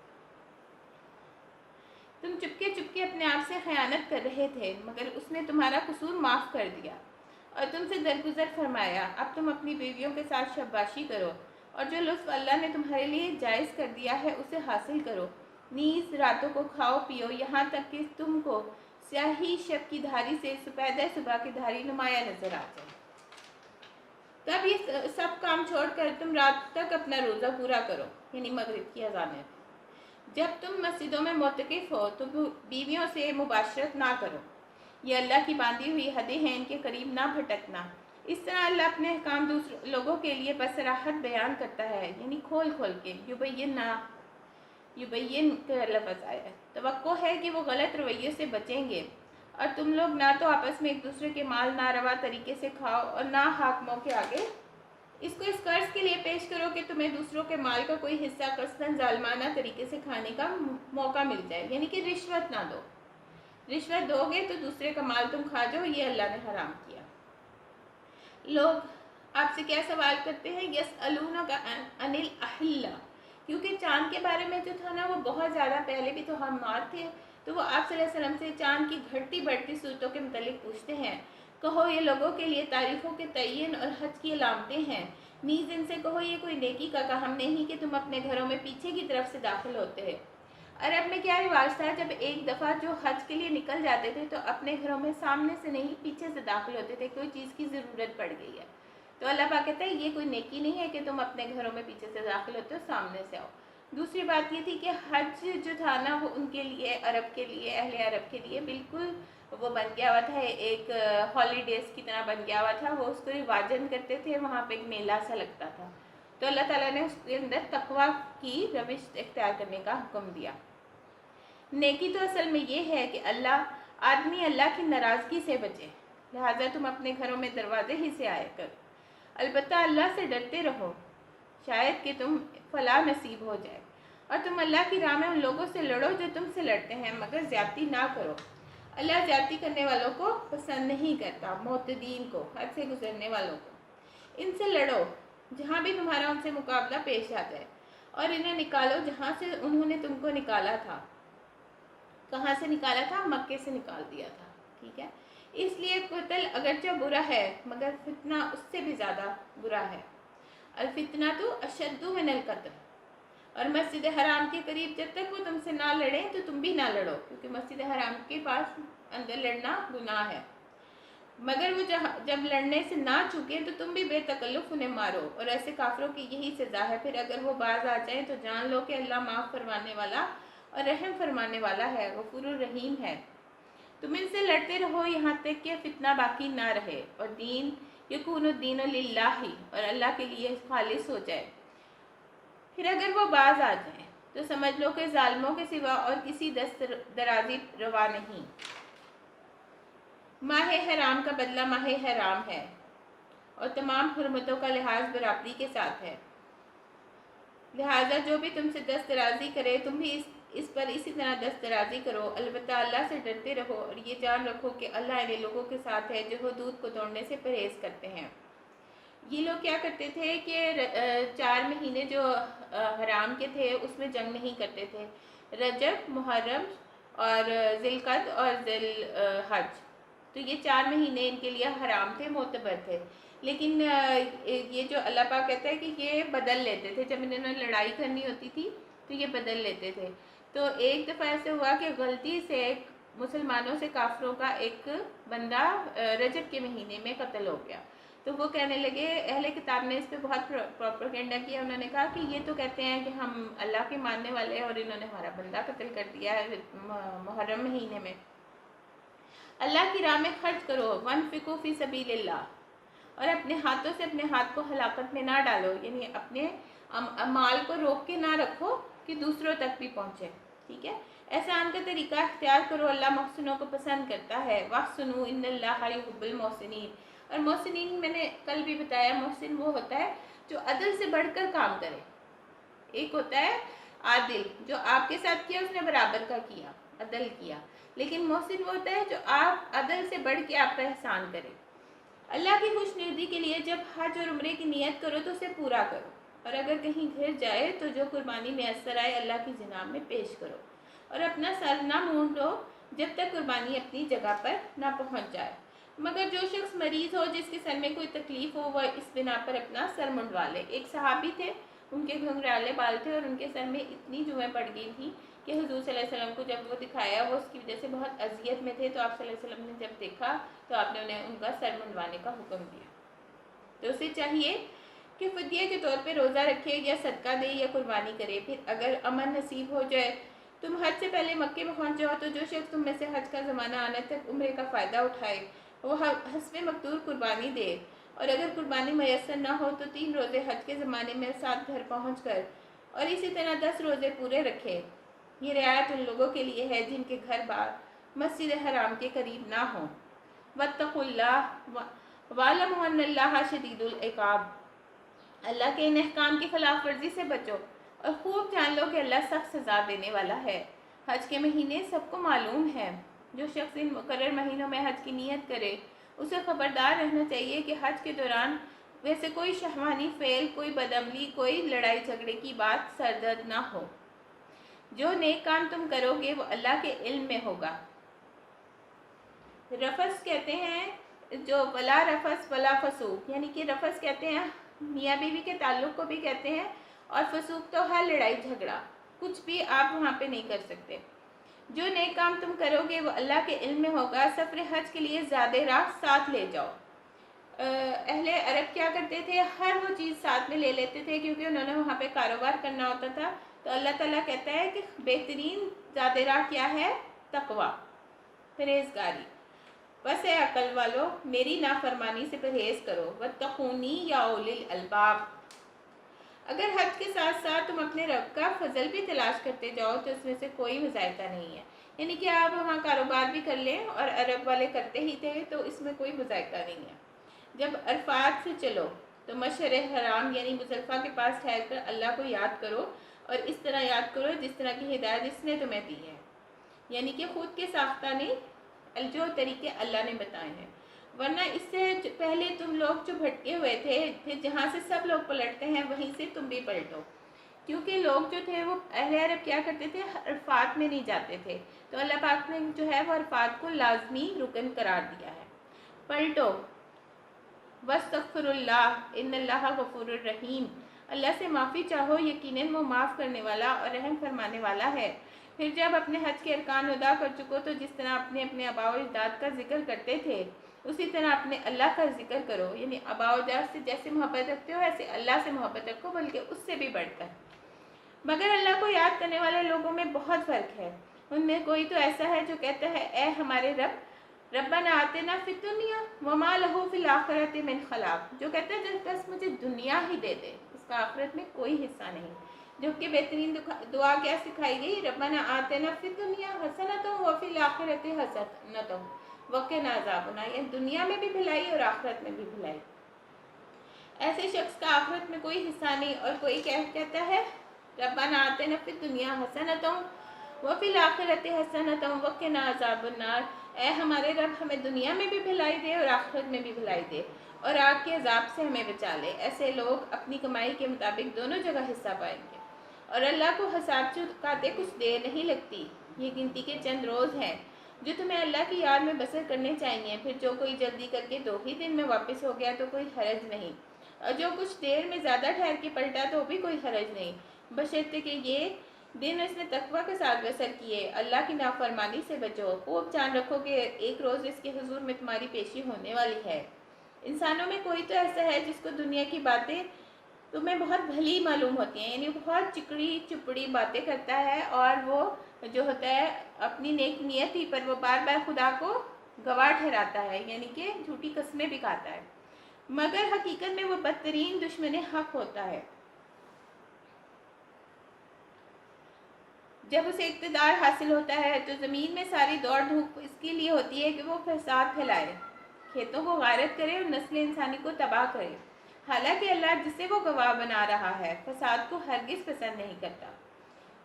تم چپکے چپکے اپنے آپ سے خیانت کر رہے تھے، مگر اس نے تمہارا قصور معاف کر دیا اور تم سے درگزر فرمایا۔ اب تم اپنی بیویوں کے ساتھ شباشی کرو اور جو لطف اللہ نے تمہارے لیے جائز کر دیا ہے اسے حاصل کرو، نیز راتوں کو کھاؤ پیو یہاں تک کہ تم کو سیاہی شب کی دھاری سے سپیدہ صبح کی دھاری نمایاں نظر آ جائے۔ تب یہ سب کام چھوڑ کر تم رات تک اپنا روزہ پورا کرو، یعنی مغرب کی اذان ہے۔ جب تم مسجدوں میں معتکف ہو تو بیویوں سے مباشرت نہ کرو، یہ اللہ کی باندھی ہوئی حدیں ہیں، ان کے قریب نہ بھٹکنا۔ اس طرح اللہ اپنے احکام دوسرے لوگوں کے لیے بصراحت بیان کرتا ہے، یعنی کھول کھول کے، یبین کا لفظ آیا ہے۔ توقع ہے کہ وہ غلط رویے سے بچیں گے، اور تم لوگ نہ تو آپس میں ایک دوسرے کے مال ناروا طریقے سے کھاؤ اور نہ حاکموں کے آگے اس کو اس قرض کے لیے پیش کرو کہ تمہیں دوسروں کے مال کا کوئی حصہ قصداً ظالمانہ طریقے سے کھانے کا موقع مل جائے، یعنی کہ رشوت نہ دو۔ رشوت دو گے تو دوسرے کا مال تم کھا جاؤ، یہ اللہ نے حرام کیا۔ لوگ آپ سے کیا سوال کرتے ہیں؟ یسألونک عن الأحلہ، کیونکہ چاند کے بارے میں جو تھا نا وہ بہت زیادہ پہلے بھی تو ہم مار تھے، تو وہ آپ صلی اللہ علیہ وسلم سے چاند کی گھٹتی بڑھتی صورتوں کے متعلق پوچھتے ہیں۔ کہو یہ لوگوں کے لیے تاریخوں کے تعین اور حج کی علامتیں ہیں، نیز ان سے کہو یہ کوئی نیکی کا کام نہیں کہ تم اپنے گھروں میں پیچھے کی طرف سے داخل ہوتے ہیں۔ عرب میں کیا رواج تھا، جب ایک دفعہ جو حج کے لیے نکل جاتے تھے تو اپنے گھروں میں سامنے سے نہیں پیچھے سے داخل ہوتے تھے، کوئی چیز کی ضرورت پڑ گئی ہے تو اللہ پاک کہتا ہے یہ کوئی نیکی نہیں ہے کہ تم اپنے گھروں میں پیچھے سے داخل ہوتے ہو، سامنے سے آؤ۔ دوسری بات یہ تھی کہ حج جو تھا نا وہ ان کے لیے، عرب کے لیے، اہل عرب کے لیے بالکل وہ بن گیا ہوا تھا، ایک ہالیڈیز کی طرح بن گیا ہوا تھا، وہ اس کو رواجن کرتے تھے، وہاں پہ ایک میلہ سا لگتا تھا، تو اللہ تعالیٰ نے اس کے اندر تقویٰ کی روش اختیار کرنے کا حکم دیا۔ نیکی تو اصل میں یہ ہے کہ آدمی اللہ کی ناراضگی سے بچے، لہٰذا تم اپنے گھروں میں دروازے ہی سے آئے کر، البتہ اللہ سے ڈرتے رہو، شاید کہ تم فلاح نصیب ہو جائے، اور تم اللہ کی راہ میں ان لوگوں سے لڑو جو تم سے لڑتے ہیں، مگر زیادتی نہ کرو، اللہ زیادتی کرنے والوں کو پسند نہیں کرتا، معتدین کو، حد سے گزرنے والوں کو۔ ان سے لڑو جہاں بھی تمہارا ان سے مقابلہ پیش آ جائے، اور انہیں نکالو جہاں سے انہوں نے تم کو نکالا تھا۔ کہاں سے نکالا تھا؟ مکے سے نکال دیا تھا، ٹھیک ہے؟ اس لیے قتل اگرچہ برا ہے مگر فتنہ اس سے بھی زیادہ برا ہے۔ الفتنہ تو اشد من القتل، اور مسجد حرام کے قریب جب تک وہ تم سے نہ لڑیں تو تم بھی نہ لڑو، کیونکہ مسجد حرام کے پاس اندر لڑنا گناہ ہے، مگر وہ جب لڑنے سے نہ چکے تو تم بھی بے تکلف انہیں مارو، اور ایسے کافروں کی یہی سزا ہے۔ پھر اگر وہ باز آ جائیں تو جان لو کہ اللہ معاف فرمانے والا اور رحم فرمانے والا ہے، غفور الرحیم ہے۔ تم ان سے لڑتے رہو یہاں تک کہ فتنہ باقی نہ رہے اور دین یکون الدین للہ، اور اللہ کے لیے خالص ہو جائے۔ پھر اگر وہ باز آ جائیں تو سمجھ لو کہ ظالموں کے سوا اور کسی دست درازی روا نہیں۔ ماہ حرام کا بدلہ ماہ حرام ہے، اور تمام حرمتوں کا لحاظ برابری کے ساتھ ہے، لہٰذا جو بھی تم سے دست درازی کرے تم بھی اس پر اسی طرح دست درازی کرو، البتہ اللہ سے ڈرتے رہو، اور یہ جان رکھو کہ اللہ ان لوگوں کے ساتھ ہے جو حدود کو توڑنے سے پرہیز کرتے ہیں۔ یہ لوگ کیا کرتے تھے کہ 4 مہینے جو حرام کے تھے اس میں جنگ نہیں کرتے تھے، رجب، محرم اور ذی القعدہ اور ذی الحج، تو یہ 4 مہینے ان کے لیے حرام تھے، معتبر تھے، لیکن یہ جو اللہ پاک کہتا ہے کہ یہ بدل لیتے تھے، جب انہوں نے لڑائی کرنی ہوتی تھی تو یہ بدل لیتے تھے۔ تو ایک دفعہ ایسے ہوا کہ غلطی سے مسلمانوں سے کافروں کا ایک بندہ رجب کے مہینے میں قتل ہو گیا، تو وہ کہنے لگے، اہل کتاب نے اس پہ بہت پروپیگنڈا کیا، انہوں نے کہا کہ یہ تو کہتے ہیں کہ ہم اللہ کے ماننے والے ہیں اور انہوں نے ہمارا بندہ قتل کر دیا ہے محرم مہینے میں۔ اللہ کی راہ میں خرچ کرو، وانفقوا فی سبیل اللہ، اور اپنے ہاتھوں سے اپنے ہاتھ کو ہلاکت میں نہ ڈالو، یعنی اپنے مال کو روک کے نہ رکھو کہ دوسروں تک بھی پہنچے، ٹھیک ہے۔ احسان کا طریقہ اختیار کرو، اللہ محسنوں کو پسند کرتا ہے، واحسنوا ان اللہ یحب المحسنین۔ اور محسنین میں نے کل بھی بتایا، محسن وہ ہوتا ہے جو عدل سے بڑھ کر کام کرے۔ ایک ہوتا ہے عادل، جو آپ کے ساتھ کیا اس نے برابر کا کیا، عدل کیا، لیکن محسن وہ ہوتا ہے جو آپ عدل سے بڑھ کے آپ کا احسان کرے۔ اللہ کی خوش ندی کے لیے جب حج اور عمرے کی نیت کرو تو اسے پورا کرو، اور اگر کہیں گھر جائے تو جو قربانی میسر آئے اللہ کی جناب میں پیش کرو، اور اپنا سر نہ مونڈ لو جب تک قربانی اپنی جگہ پر نہ پہنچ جائے، مگر جو شخص مریض ہو، جس کے سر میں کوئی تکلیف ہو، وہ اس بنا پر اپنا سر منڈوا لے۔ ایک صحابی تھے، ان کے گھنگرالے بال تھے اور ان کے سر میں اتنی جوئیں پڑ گئی تھیں کہ حضور صلی اللہ علیہ وسلم کو جب وہ دکھایا، وہ اس کی وجہ سے بہت اذیت میں تھے، تو آپ صلی اللہ علیہ وسلم نے جب دیکھا تو آپ نے انہیں ان کا سر منڈوانے کا حکم دیا۔ تو اسے چاہیے کہ فدیہ کے طور پہ روزہ رکھے یا صدقہ دے یا قربانی کرے۔ پھر اگر امن نصیب ہو جائے، تم حج سے پہلے مکے میں پہنچ جاؤ، تو جو شخص تم میں سے حج کا زمانہ آنے تک عمرے کا فائدہ اٹھائے وہ حسب مقدور قربانی دے، اور اگر قربانی میسر نہ ہو تو 3 روزے حج کے زمانے میں ساتھ گھر پہنچ کر، اور اسی طرح 10 روزے پورے رکھے۔ یہ رعایت ان لوگوں کے لیے ہے جن کے گھر بار مسجد حرام کے قریب نہ ہوں۔ واتقوا اللہ واعلموا ان اللہ شدید العقاب، اللہ کے ان احکام کی خلاف ورزی سے بچو اور خوب جان لو کہ اللہ سخت سزا دینے والا ہے۔ حج کے مہینے سب کو معلوم ہے، جو شخص ان مقرر مہینوں میں حج کی نیت کرے اسے خبردار رہنا چاہیے کہ حج کے دوران ویسے کوئی شہوانی فعل، کوئی بدعملی، کوئی لڑائی جھگڑے کی بات سرزد نہ ہو۔ جو نیک کام تم کرو گے وہ اللہ کے علم میں ہوگا۔ رفث کہتے ہیں جو ولا رفث ولا فسوق، یعنی کہ رفث کہتے ہیں میاں بیوی کے تعلق کو بھی کہتے ہیں، اور فسوق تو ہر لڑائی جھگڑا، کچھ بھی آپ وہاں پہ نہیں کر سکتے۔ جو نیک کام تم کرو گے وہ اللہ کے علم میں ہوگا۔ سفر حج کے لیے زیادہ راہ ساتھ لے جاؤ۔ اہل عرب کیا کرتے تھے، ہر وہ چیز ساتھ میں لے لیتے تھے کیونکہ انہوں نے وہاں پہ کاروبار کرنا ہوتا تھا۔ تو اللہ تعالیٰ کہتا ہے کہ بہترین زیادہ راہ کیا ہے، تقوی، پرہیزگاری۔ بس اے عقل والو میری نافرمانی سے پرہیز کرو، واتقونی یا اولی الالباب۔ اگر حج کے ساتھ ساتھ تم اپنے رب کا فضل بھی تلاش کرتے جاؤ تو اس میں سے کوئی مذائقہ نہیں ہے، یعنی کہ آپ وہاں کاروبار بھی کر لیں، اور عرب والے کرتے ہی تھے تو اس میں کوئی مذائقہ نہیں ہے۔ جب عرفات سے چلو تو مشعر حرام یعنی مزدلفہ کے پاس ٹھہر کر اللہ کو یاد کرو، اور اس طرح یاد کرو جس طرح کی ہدایت اس نے تمہیں دی ہے، یعنی کہ خود کے ساختہ نہیں، جو طریقے اللہ نے بتائے ہیں۔ ورنہ اس سے پہلے تم لوگ جو بھٹکے ہوئے تھے، پھر جہاں سے سب لوگ پلٹتے ہیں وہیں سے تم بھی پلٹو، کیونکہ لوگ جو تھے وہ اہل عرب کیا کرتے تھے، عرفات میں نہیں جاتے تھے، تو اللہ پاک نے جو ہے وہ عرفات کو لازمی رکن قرار دیا ہے۔ پلٹو، واستغفر اللہ ان اللہ غفور الرحیم، اللہ سے معافی چاہو، یقیناً وہ معاف کرنے والا اور رحم فرمانے والا ہے۔ پھر جب اپنے حج کے ارکان ادا کر چکو تو جس طرح اپنے آباء و اجداد کا ذکر کرتے تھے اسی طرح اپنے اللہ کا ذکر کرو، یعنی آباء و اجداد سے جیسے محبت رکھتے ہو ایسے اللہ سے محبت رکھو، بلکہ اس سے بھی بڑھ کر۔ مگر اللہ کو یاد کرنے والے لوگوں میں بہت فرق ہے، ان میں کوئی تو ایسا ہے جو کہتا ہے اے ہمارے رب، ربنا آتنا فی الدنیا وما لہ فی الآخرۃ من خلاق، جو کہتا ہے بس مجھے دنیا ہی دے دے، اس کا آخرت میں کوئی حصہ نہیں۔ جبکہ بہترین دعا کیا سکھائی گئی، ربنا آتنا فی الدنیا حسنۃ وفی الآخرۃ حسنۃ وقنا عذاب النار، یعنی دنیا میں بھی بھلائی اور آخرت میں بھی بھلائی۔ ایسے شخص کا آخرت میں کوئی حصہ نہیں، اور کوئی کہتا ہے ربنا آتنا فی الدنیا حسنۃ وفی الآخرۃ حسنۃ وقنا عذاب النار، اے ہمارے رب ہمیں دنیا میں بھی بھلائی دے اور آخرت میں بھی بھلائی دے، اور آگ کے عذاب سے ہمیں بچا لے۔ ایسے لوگ اپنی کمائی کے مطابق دونوں جگہ حصہ پائیں گے، اور اللہ کو حساب چکاتے کچھ دیر نہیں لگتی، یہ گنتی کے چند روز ہیں۔ جو تمہیں اللہ کی یاد میں بسر کرنے چاہیے، پھر جو کوئی جلدی کر کے 2 ہی دن میں واپس ہو گیا تو کوئی حرج نہیں، اور جو کچھ دیر میں زیادہ ٹھہر کے پلٹا تو بھی کوئی حرج نہیں، بشرطے کہ یہ دن اس نے تقوی کے ساتھ بسر کیے، اللہ کی نافرمانی سے بچو، خوب جان رکھو کہ ایک روز اس کے حضور میں تمہاری پیشی ہونے والی ہے۔ انسانوں میں کوئی تو ایسا ہے جس کو دنیا کی باتیں تمہیں بہت بھلی معلوم ہوتی ہیں، یعنی بہت چکڑی چپڑی باتیں کرتا ہے، اور وہ جو ہوتا ہے اپنی نیک نیتی پر وہ بار بار خدا کو گواہ ٹھہراتا ہے، یعنی کہ جھوٹی قسمیں بھی کھاتا ہے، مگر حقیقت میں وہ بدترین دشمن حق ہوتا ہے۔ جب اسے اقتدار حاصل ہوتا ہے تو زمین میں ساری دوڑ دھوپ اس کے لیے ہوتی ہے کہ وہ فساد پھیلائے، کھیتوں کو غارت کرے اور نسل انسانی کو تباہ کرے، حالانکہ اللہ جسے وہ گواہ بنا رہا ہے فساد کو ہرگز پسند نہیں کرتا۔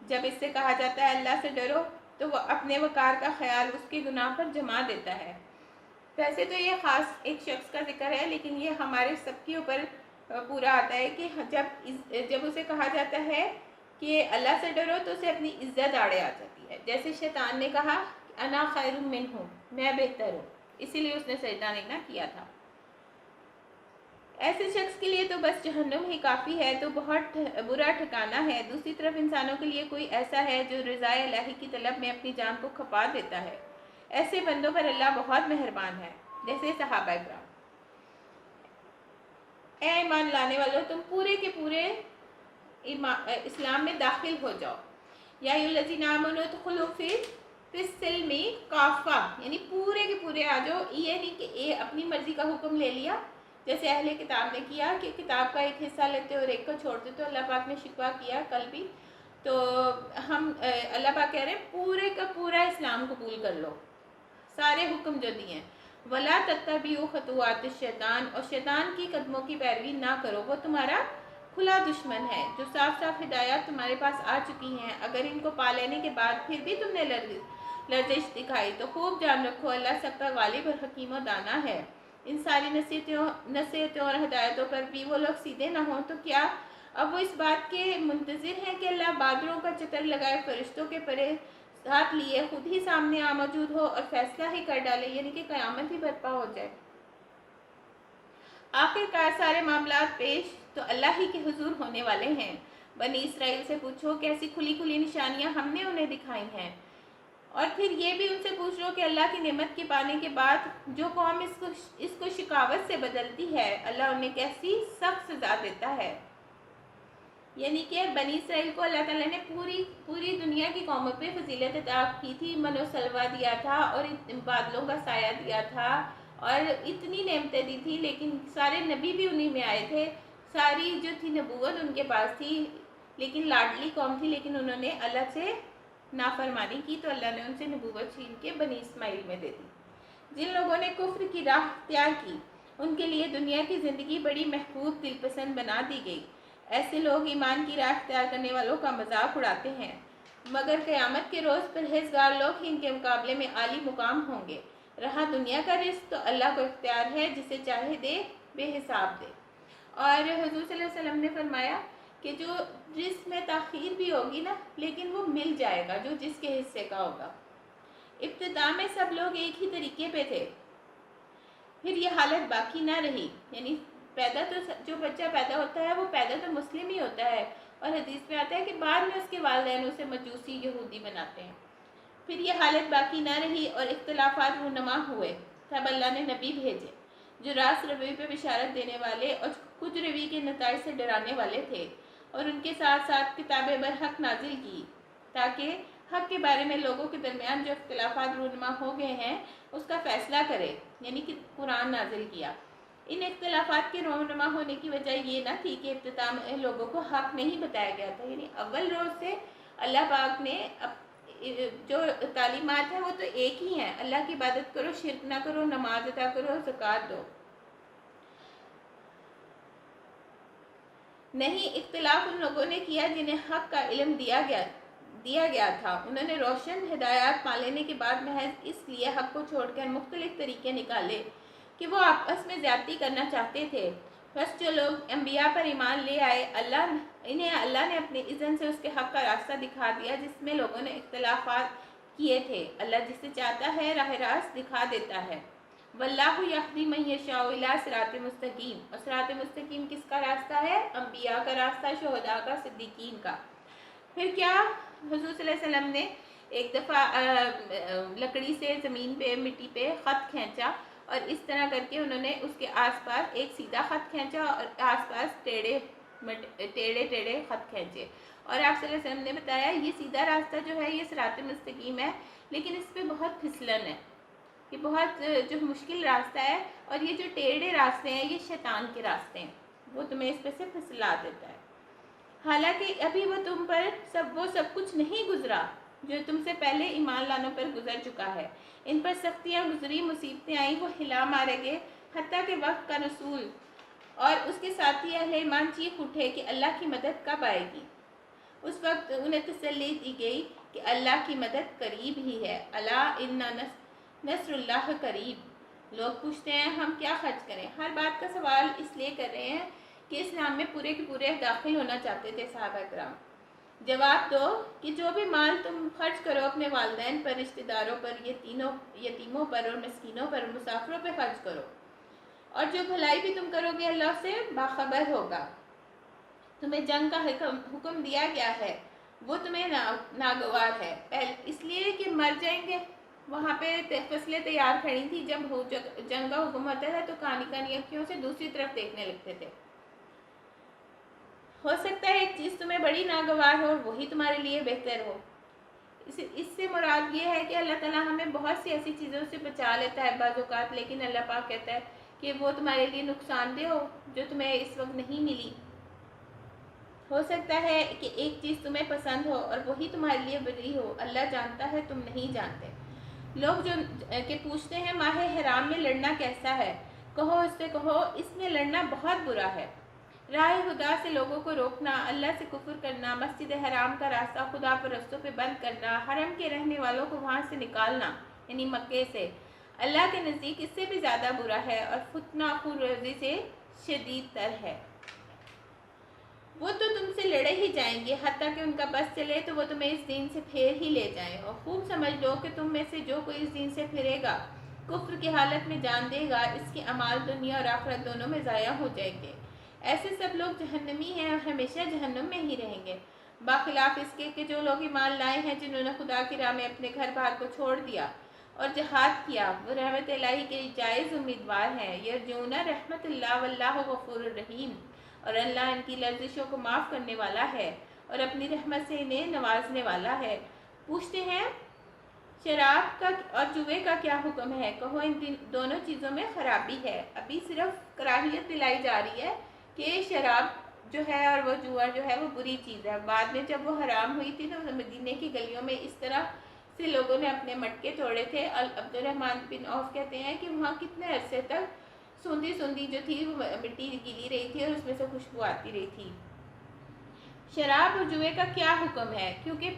جب اس سے کہا جاتا ہے اللہ سے ڈرو تو وہ اپنے وقار کا خیال اس کے گناہ پر جما دیتا ہے۔ ویسے تو یہ خاص ایک شخص کا ذکر ہے، لیکن یہ ہمارے سب کے اوپر پورا آتا ہے کہ جب اسے کہا جاتا ہے کہ اللہ سے ڈرو تو اسے اپنی عزت آڑے آ جاتی ہے، جیسے شیطان نے کہا انا خیر منہ، میں بہتر ہوں، اسی لیے اس نے سجدہ نہیں نہ کیا تھا۔ ایسے شخص کے لیے تو بس جہنم ہی کافی ہے، تو بہت برا ٹھکانہ ہے۔ دوسری طرف انسانوں کے لیے کوئی ایسا ہے جو رضا الہی کی طلب میں اپنی جان کو کھپا دیتا ہے، ایسے بندوں پر اللہ بہت مہربان ہے، جیسے صحابہ کرام۔ اے ایمان لانے والوں، تم پورے کے پورے اسلام میں داخل ہو جاؤ، یا الذین آمنوا ادخلوا فی السلم کافہ، یعنی پورے کے پورے آ جاؤ، یہ نہیں کہ اپنی مرضی کا حکم لے لیا جیسے اہل کتاب نے کیا کہ کتاب کا ایک حصہ لیتے اور ایک کو چھوڑتے، تو اللہ پاک نے شکوہ کیا کل بھی، تو ہم اللہ پاک کہہ رہے ہیں پورے کا پورا اسلام قبول کر لو، سارے حکم جو دیے ہیں، وَلَا تَتَّبِعُوا خُطُوَاتِ الشَّيْطَانِ، اور شیطان کی قدموں کی پیروی نہ کرو، وہ تمہارا کھلا دشمن ہے، جو صاف صاف ہدایات تمہارے پاس آ چکی ہیں، اگر ان کو پا لینے کے بعد پھر بھی تم نے لرزش دکھائی تو خوب جان رکھو اللہ سب کا غالب اور حکیم و دانا ہے۔ ان ساری نصیحتوں اور ہدایتوں پر بھی وہ لوگ سیدھے نہ ہوں تو کیا اب وہ اس بات کے منتظر ہیں کہ اللہ بادلوں کا چتر لگائے، فرشتوں کے پرے ساتھ لیے خود ہی سامنے موجود ہو اور فیصلہ ہی کر ڈالے، یعنی کہ قیامت ہی برپا ہو جائے؟ آخر کار سارے معاملات پیش تو اللہ ہی کے حضور ہونے والے ہیں۔ بنی اسرائیل سے پوچھو کیسی کھلی کھلی نشانیاں ہم نے انہیں دکھائی ہیں، اور پھر یہ بھی ان سے پوچھ لو کہ اللہ کی نعمت کے پانے کے بعد جو قوم اس کو شکاوت سے بدلتی ہے اللہ انہیں کیسی سخت سزا دیتا ہے۔ یعنی کہ بنی اسرائیل کو اللہ تعالیٰ نے پوری دنیا کی قوموں پہ فضیلت عطا کی تھی، من و سلوہ دیا تھا اور بادلوں کا سایہ دیا تھا اور اتنی نعمتیں دی تھی، لیکن سارے نبی بھی انہی میں آئے تھے، ساری جو تھی نبوت ان کے پاس تھی، لیکن لاڈلی قوم تھی، لیکن انہوں نے اللہ سے نافرمانی کی تو اللہ نے ان سے نبوت چھین کے بنی اسماعیل میں دے دی۔ جن لوگوں نے کفر کی راہ اختیار کی ان کے لیے دنیا کی زندگی بڑی محبوب دل پسند بنا دی گئی، ایسے لوگ ایمان کی راہ اختیار کرنے والوں کا مذاق اڑاتے ہیں، مگر قیامت کے روز پرہیزگار لوگ ہی ان کے مقابلے میں عالی مقام ہوں گے۔ رہا دنیا کا رزق تو اللہ کو اختیار ہے، جسے چاہے دے، بے حساب دے۔ اور حضور صلی اللہ علیہ وسلم نے فرمایا کہ جو رزق میں تاخیر بھی ہوگی نا، لیکن وہ مل جائے گا جو جس کے حصے کا ہوگا۔ ابتدا میں سب لوگ ایک ہی طریقے پہ تھے، پھر یہ حالت باقی نہ رہی، یعنی جو بچہ پیدا ہوتا ہے وہ پیدا تو مسلم ہی ہوتا ہے، اور حدیث میں آتا ہے کہ بعد میں اس کے والدین اسے مجوسی یہودی بناتے ہیں۔ پھر یہ حالت باقی نہ رہی اور اختلافات رونما ہوئے، تب اللہ نے نبی بھیجے جو راست روی پہ بشارت دینے والے اور کچھ روی کے نتائج سے ڈرانے والے تھے، اور ان کے ساتھ ساتھ کتاب برحق نازل کی تاکہ حق کے بارے میں لوگوں کے درمیان جو اختلافات رونما ہو گئے ہیں اس کا فیصلہ کرے، یعنی کہ قرآن نازل کیا۔ ان اختلافات کے رونما ہونے کی وجہ یہ نہ تھی کہ ابتدا میں لوگوں کو حق نہیں بتایا گیا تھا، یعنی اول روز سے اللہ پاک نے جو تعلیمات ہیں وہ تو ایک ہی ہیں، اللہ کی عبادت کرو، شرک نہ کرو، نماز ادا کرو، زکوٰۃ دو۔ نہیں، اختلاف ان لوگوں نے کیا جنہیں حق کا علم دیا گیا تھا، انہوں نے روشن ہدایات پا لینے کے بعد محض اس لیے حق کو چھوڑ کر مختلف طریقے نکالے کہ وہ آپس میں زیادتی کرنا چاہتے تھے۔ بس جو لوگ انبیاء پر ایمان لے آئے انہیں اللہ نے اپنے اذن سے اس کے حق کا راستہ دکھا دیا، جس میں لوگوں نے اختلافات کیے تھے۔ اللہ جسے چاہتا ہے راہ راست دکھا دیتا ہے۔ واللہ یہدی من یشاء الی صراط مستقیم، اور صراط مستقیم کس کا راستہ ہے؟ انبیاء کا راستہ، شہداء کا، صدیقین کا۔ پھر کیا حضور صلی اللہ علیہ وسلم نے ایک دفعہ لکڑی سے زمین پہ مٹی پہ خط کھینچا، اور اس طرح کر کے انہوں نے اس کے آس پاس ایک سیدھا خط کھینچا اور آس پاس ٹیڑھے خط کھینچے، اور آپ صلی اللہ علیہ وسلم نے بتایا یہ سیدھا راستہ جو ہے یہ صراط مستقیم ہے، لیکن اس پہ بہت پھسلن ہے، یہ بہت جو مشکل راستہ ہے، اور یہ جو ٹیڑھے راستے ہیں یہ شیطان کے راستے ہیں، وہ تمہیں اس پہ سے پھسلا دیتا ہے۔ حالانکہ ابھی وہ تم پر سب کچھ نہیں گزرا جو تم سے پہلے ایمان لانوں پر گزر چکا ہے۔ ان پر سختیاں گزری، مصیبتیں آئیں، وہ ہلا مارے گئے، حتیٰ کہ وقت کا رسول اور اس کے ساتھی اہل ایمان چیخ اٹھے کہ اللہ کی مدد کب آئے گی۔ اس وقت انہیں تسلی دی گئی کہ اللہ کی مدد قریب ہی ہے۔ الا ان نصر اللہ قریب۔ لوگ پوچھتے ہیں ہم کیا خرچ کریں؟ ہر بات کا سوال اس لیے کر رہے ہیں کہ اسلام میں پورے کے پورے داخل ہونا چاہتے تھے صحابہ کرام۔ جواب دو کہ جو بھی مال تم خرچ کرو اپنے والدین پر، رشتہ داروں پر، یتیموں پر اور مسکینوں پر، مسافروں پہ خرچ کرو، اور جو بھلائی بھی تم کرو گے اللہ سے باخبر ہوگا۔ تمہیں جنگ کا حکم دیا گیا ہے، وہ تمہیں ناگوار ہے، اس لیے کہ مر جائیں گے۔ وہاں پہ فصلیں تیار کھڑی تھی، جب جنگ کا حکم ہوتا تھا تو کانی اکھیوں سے دوسری طرف دیکھنے لگتے تھے۔ ہو سکتا ہے ایک چیز تمہیں بڑی ناگوار ہو، وہی تمہارے لیے بہتر ہو۔ اس سے مراد یہ ہے کہ اللہ تعالیٰ ہمیں بہت سی ایسی چیزوں سے بچا لیتا ہے بعض اوقات، لیکن اللہ پاک کہتا ہے کہ وہ تمہارے لیے نقصان دہ ہو جو تمہیں اس وقت نہیں ملی۔ ہو سکتا ہے کہ ایک چیز تمہیں پسند ہو اور وہی تمہارے لیے بری ہو، اللہ جانتا ہے تم نہیں جانتے۔ لوگ جو کہ پوچھتے ہیں ماہ حرام میں لڑنا کیسا ہے، کہو اس سے کہو اس میں لڑنا بہت برا ہے۔ راہ خدا سے لوگوں کو روکنا، اللہ سے کفر کرنا، مسجد حرام کا راستہ خدا پرستوں پہ بند کرنا، حرم کے رہنے والوں کو وہاں سے نکالنا یعنی مکے سے، اللہ کے نزدیک اس سے بھی زیادہ برا ہے اور فتنہ خوردی سے شدید تر ہے۔ وہ تو تم سے لڑے ہی جائیں گے، حتیٰ کہ ان کا بس چلے تو وہ تمہیں اس دین سے پھیر ہی لے جائیں، اور خوب سمجھ لو کہ تم میں سے جو کوئی اس دین سے پھرے گا، کفر کی حالت میں جان دے گا، اس کے اعمال دنیا اور آخرت دونوں میں ضائع ہو جائیں گے۔ ایسے سب لوگ جہنمی ہیں اور ہمیشہ جہنم میں ہی رہیں گے، باخلاف اس کے کہ جو لوگ ایمان لائے ہیں، جنہوں نے خدا کی راہ میں اپنے گھر بار کو چھوڑ دیا اور جہاد کیا، وہ رحمت الہی کے جائز امیدوار ہیں۔ یرجون رحمت اللہ واللہ غفور الرحیم، اور اللہ ان کی لرزشوں کو معاف کرنے والا ہے اور اپنی رحمت سے انہیں نوازنے والا ہے۔ پوچھتے ہیں شراب کا اور جوئے کا کیا حکم ہے؟ کہو ان دونوں چیزوں میں خرابی ہے۔ ابھی صرف کراہیت دلائی جا رہی ہے کہ شراب جو ہے اور وہ جوا جو ہے وہ بری چیز ہے۔ بعد میں جب وہ حرام ہوئی تھی تو مدینے کی گلیوں میں اس طرح سے لوگوں نے اپنے مٹکے توڑے تھے۔ عبد الرحمن بن عوف کہتے ہیں کہ وہاں کتنے عرصے تک سوندھی جو تھی وہ مٹی گیلی رہی تھی اور اس میں سے خوشبو آتی رہی تھی۔ شراب اور جوئے کا کیا حکم ہے؟ کیونکہ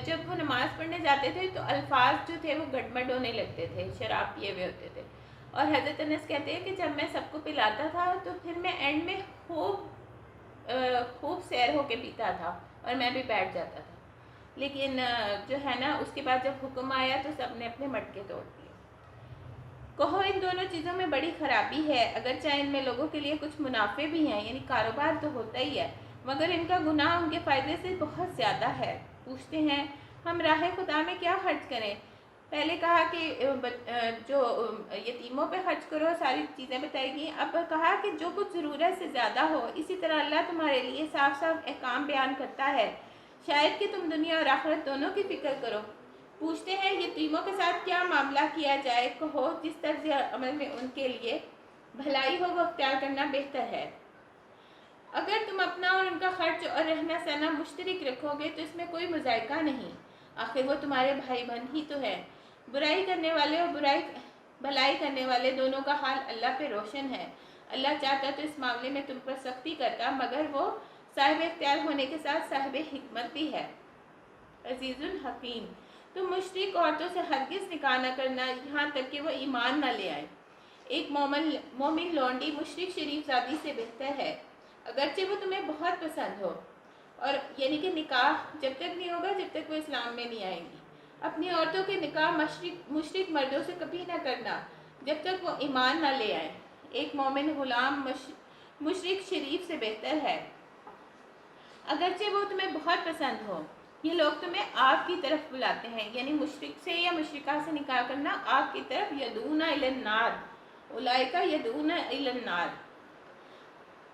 جب وہ نماز پڑھنے جاتے تھے تو الفاظ جو تھے وہ گڑبڑ ہونے لگتے تھے، شراب پیے ہوئے ہوتے تھے، اور حضرت انس کہتے ہیں کہ جب میں سب کو پلاتا تھا تو پھر میں اینڈ میں خوب سیر ہو کے پیتا تھا اور میں بھی بیٹھ جاتا تھا، لیکن جو ہے نا اس کے بعد جب حکم آیا تو سب نے اپنے مٹکے توڑ دیے۔ کہو ان دونوں چیزوں میں بڑی خرابی ہے، اگرچہ ان میں لوگوں کے لیے کچھ منافع بھی ہیں، یعنی کاروبار تو ہوتا ہی ہے، مگر ان کا گناہ ان کے فائدے سے بہت زیادہ ہے۔ پوچھتے ہیں ہم راہ خدا میں کیا خرچ کریں؟ پہلے کہا کہ جو یتیموں پہ خرچ کرو، ساری چیزیں بتائی گئی، اب کہا کہ جو کچھ ضرورت سے زیادہ ہو۔ اسی طرح اللہ تمہارے لیے صاف صاف احکام بیان کرتا ہے، شاید کہ تم دنیا اور آخرت دونوں کی فکر کرو۔ پوچھتے ہیں یتیموں کے ساتھ کیا معاملہ کیا جائے؟ کہو جس طرز عمل میں ان کے لیے بھلائی ہو وہ اختیار کرنا بہتر ہے۔ اگر تم اپنا اور ان کا خرچ اور رہنا سہنا مشترک رکھو گے تو اس میں کوئی مذائقہ نہیں، آخر وہ تمہارے بھائی بہن ہی تو ہے۔ برائی کرنے والے اور بھلائی کرنے والے دونوں کا حال اللہ پہ روشن ہے۔ اللہ چاہتا تو اس معاملے میں تم پر سختی کرتا، مگر وہ صاحب اختیار ہونے کے ساتھ صاحب حکمت بھی ہے۔ عزیز الحکیم، تم مشرک عورتوں سے ہرگز نکاح نہ کرنا یہاں تک کہ وہ ایمان نہ لے آئیں۔ ایک مومن لونڈی مشرک شریف زادی سے بہتر ہے، اگرچہ وہ تمہیں بہت پسند ہو، اور یعنی کہ نکاح جب تک نہیں ہوگا جب تک وہ اسلام میں نہیں آئیں گی، اپنی عورتوں کے نکاح مشرک مردوں سے کبھی نہ کرنا جب تک وہ ایمان نہ لے آئیں۔ ایک مومن غلام مشرک شریف سے بہتر ہے، اگرچہ وہ تمہیں بہت پسند ہو۔ یہ لوگ تمہیں آگ کی طرف بلاتے ہیں، یعنی مشرک سے یا مشرکہ سے نکاح کرنا آگ کی طرف، یدعون الی النار، اولئک یدعون الی النار۔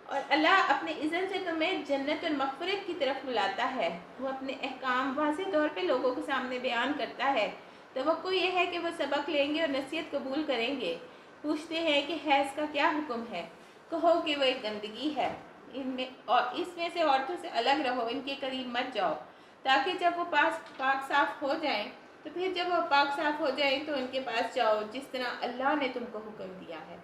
اور اللہ اپنے اذن سے تمہیں جنت اور مغفرت کی طرف بلاتا ہے۔ وہ اپنے احکام واضح طور پہ لوگوں کے سامنے بیان کرتا ہے۔ توقع یہ ہے کہ وہ سبق لیں گے اور نصیحت قبول کریں گے۔ پوچھتے ہیں کہ حیض کا کیا حکم ہے؟ کہو کہ وہ ایک گندگی ہے، اس میں سے عورتوں سے الگ رہو، ان کے قریب مت جاؤ، تاکہ جب وہ پاک صاف ہو جائیں تو پھر جب وہ پاک صاف ہو جائیں تو ان کے پاس جاؤ جس طرح اللہ نے تم کو حکم دیا ہے۔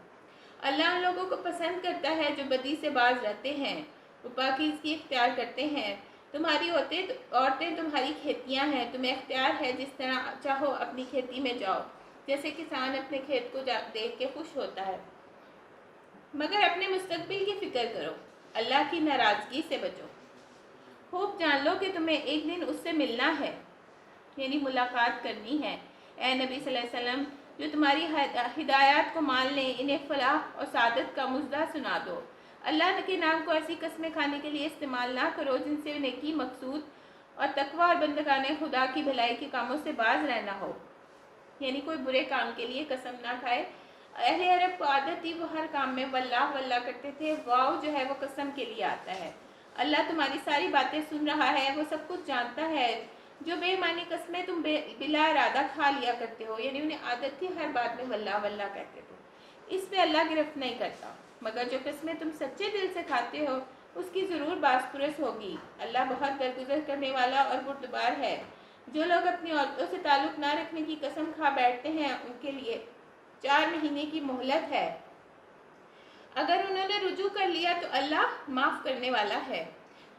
اللہ ان لوگوں کو پسند کرتا ہے جو بدی سے باز رہتے ہیں، وہ پاکیزگی اختیار کرتے ہیں۔ تمہاری عورتیں تمہاری کھیتیاں ہیں، تمہیں اختیار ہے جس طرح چاہو اپنی کھیتی میں جاؤ، جیسے کسان اپنے کھیت کو دیکھ کے خوش ہوتا ہے، مگر اپنے مستقبل کی فکر کرو، اللہ کی ناراضگی سے بچو۔ خوب جان لو کہ تمہیں ایک دن اس سے ملنا ہے، یعنی ملاقات کرنی ہے۔ اے نبی صلی اللہ علیہ وسلم، جو تمہاری ہدایات کو مان لیں انہیں فلاح اور سعادت کا مژدہ سنا دو۔ اللہ کے نام کو ایسی قسمیں کھانے کے لیے استعمال نہ کرو جن سے نیکی مقصود اور تقوی اور بندگان خدا کی بھلائی کے کاموں سے باز رہنا ہو، یعنی کوئی برے کام کے لیے قسم نہ کھائے۔ اہل عرب کو عادت تھی وہ ہر کام میں واللہ واللہ کرتے تھے۔ واو جو ہے وہ قسم کے لیے آتا ہے۔ اللہ تمہاری ساری باتیں سن رہا ہے، وہ سب کچھ جانتا ہے۔ جو بے معنی قسمیں تم بلا ارادہ کھا لیا کرتے ہو، یعنی انہیں عادت تھی ہر بات میں واللہ واللہ کہتے تھے، اس پہ اللہ گرفت نہیں کرتا، مگر جو قسمیں تم سچے دل سے کھاتے ہو اس کی ضرور باز پرس ہوگی۔ اللہ بہت درگزر کرنے والا اور بردبار ہے۔ جو لوگ اپنی عورتوں سے تعلق نہ رکھنے کی قسم کھا بیٹھتے ہیں ان کے لیے 4 مہینے کی مہلت ہے، اگر انہوں نے رجوع کر لیا تو اللہ معاف کرنے والا ہے۔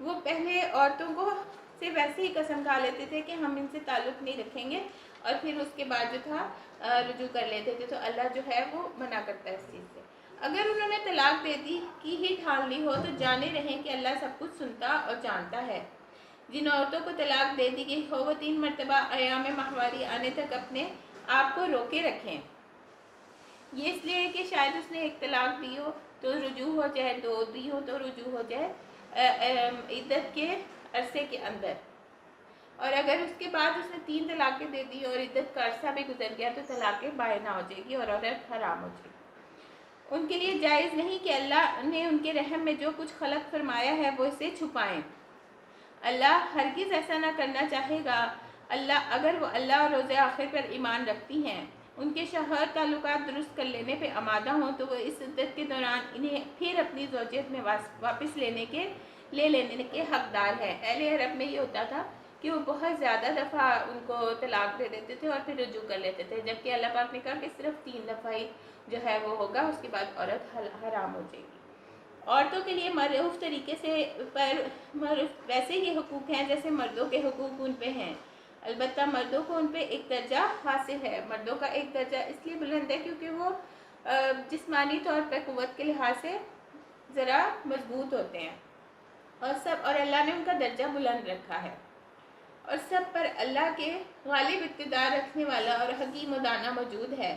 وہ پہلے عورتوں کو سے ویسے ہی قسم کھا لیتے تھے کہ ہم ان سے تعلق نہیں رکھیں گے، اور پھر اس کے بعد جو تھا رجوع کر لیتے تھے، تو اللہ جو ہے وہ منع کرتا ہے اس چیز سے۔ اگر انہوں نے طلاق دے دی کی ہی ٹھان لی ہو تو جانے رہیں کہ اللہ سب کچھ سنتا اور جانتا ہے۔ جن عورتوں کو طلاق دے دی گئی ہو وہ 3 مرتبہ ایام ماہواری آنے تک اپنے آپ کو روکے رکھیں۔ یہ اس لیے کہ شاید اس نے ایک طلاق دی ہو تو رجوع ہو جائے، 2 دی ہو تو رجوع ہو جائے عدت کے عرصے کے اندر، اور اگر اس کے بعد اس نے 3 طلاقیں دے دی اور عدت کا عرصہ بھی گزر گیا تو طلاق بائنہ ہو جائے گی اور عورت حرام ہو جائے گی۔ ان کے لیے جائز نہیں کہ اللہ نے ان کے رحم میں جو کچھ خلق فرمایا ہے وہ اسے چھپائیں۔ اللہ ہرگز ایسا نہ کرنا چاہے گا۔ اگر وہ اللہ اور روز آخر پر ایمان رکھتی ہیں، ان کے شوہر تعلقات درست کر لینے پہ آمادہ ہوں تو وہ اس عدت کے دوران انہیں پھر اپنی زوجیت میں واپس لے لینے کے حقدار ہے۔ اہل عرب میں یہ ہوتا تھا کہ وہ بہت زیادہ دفعہ ان کو طلاق دے دیتے تھے اور پھر رجوع کر لیتے تھے، جبکہ اللہ پاک نے کہا کہ صرف 3 دفعہ ہی جو ہے وہ ہوگا، اس کے بعد عورت حرام ہو جائے گی۔ عورتوں کے لیے معروف طریقے سے ویسے ہی حقوق ہیں جیسے مردوں کے حقوق ان پہ ہیں، البتہ مردوں کو ان پہ ایک درجہ حاصل ہے۔ مردوں کا ایک درجہ اس لیے بلند ہے کیونکہ وہ جسمانی طور پر قوت کے لحاظ سے ذرا مضبوط ہوتے ہیں، اور اللہ نے ان کا درجہ بلند رکھا ہے، اور سب پر اللہ کے غالب اقتدار رکھنے والا اور حکیم و دانا موجود ہے۔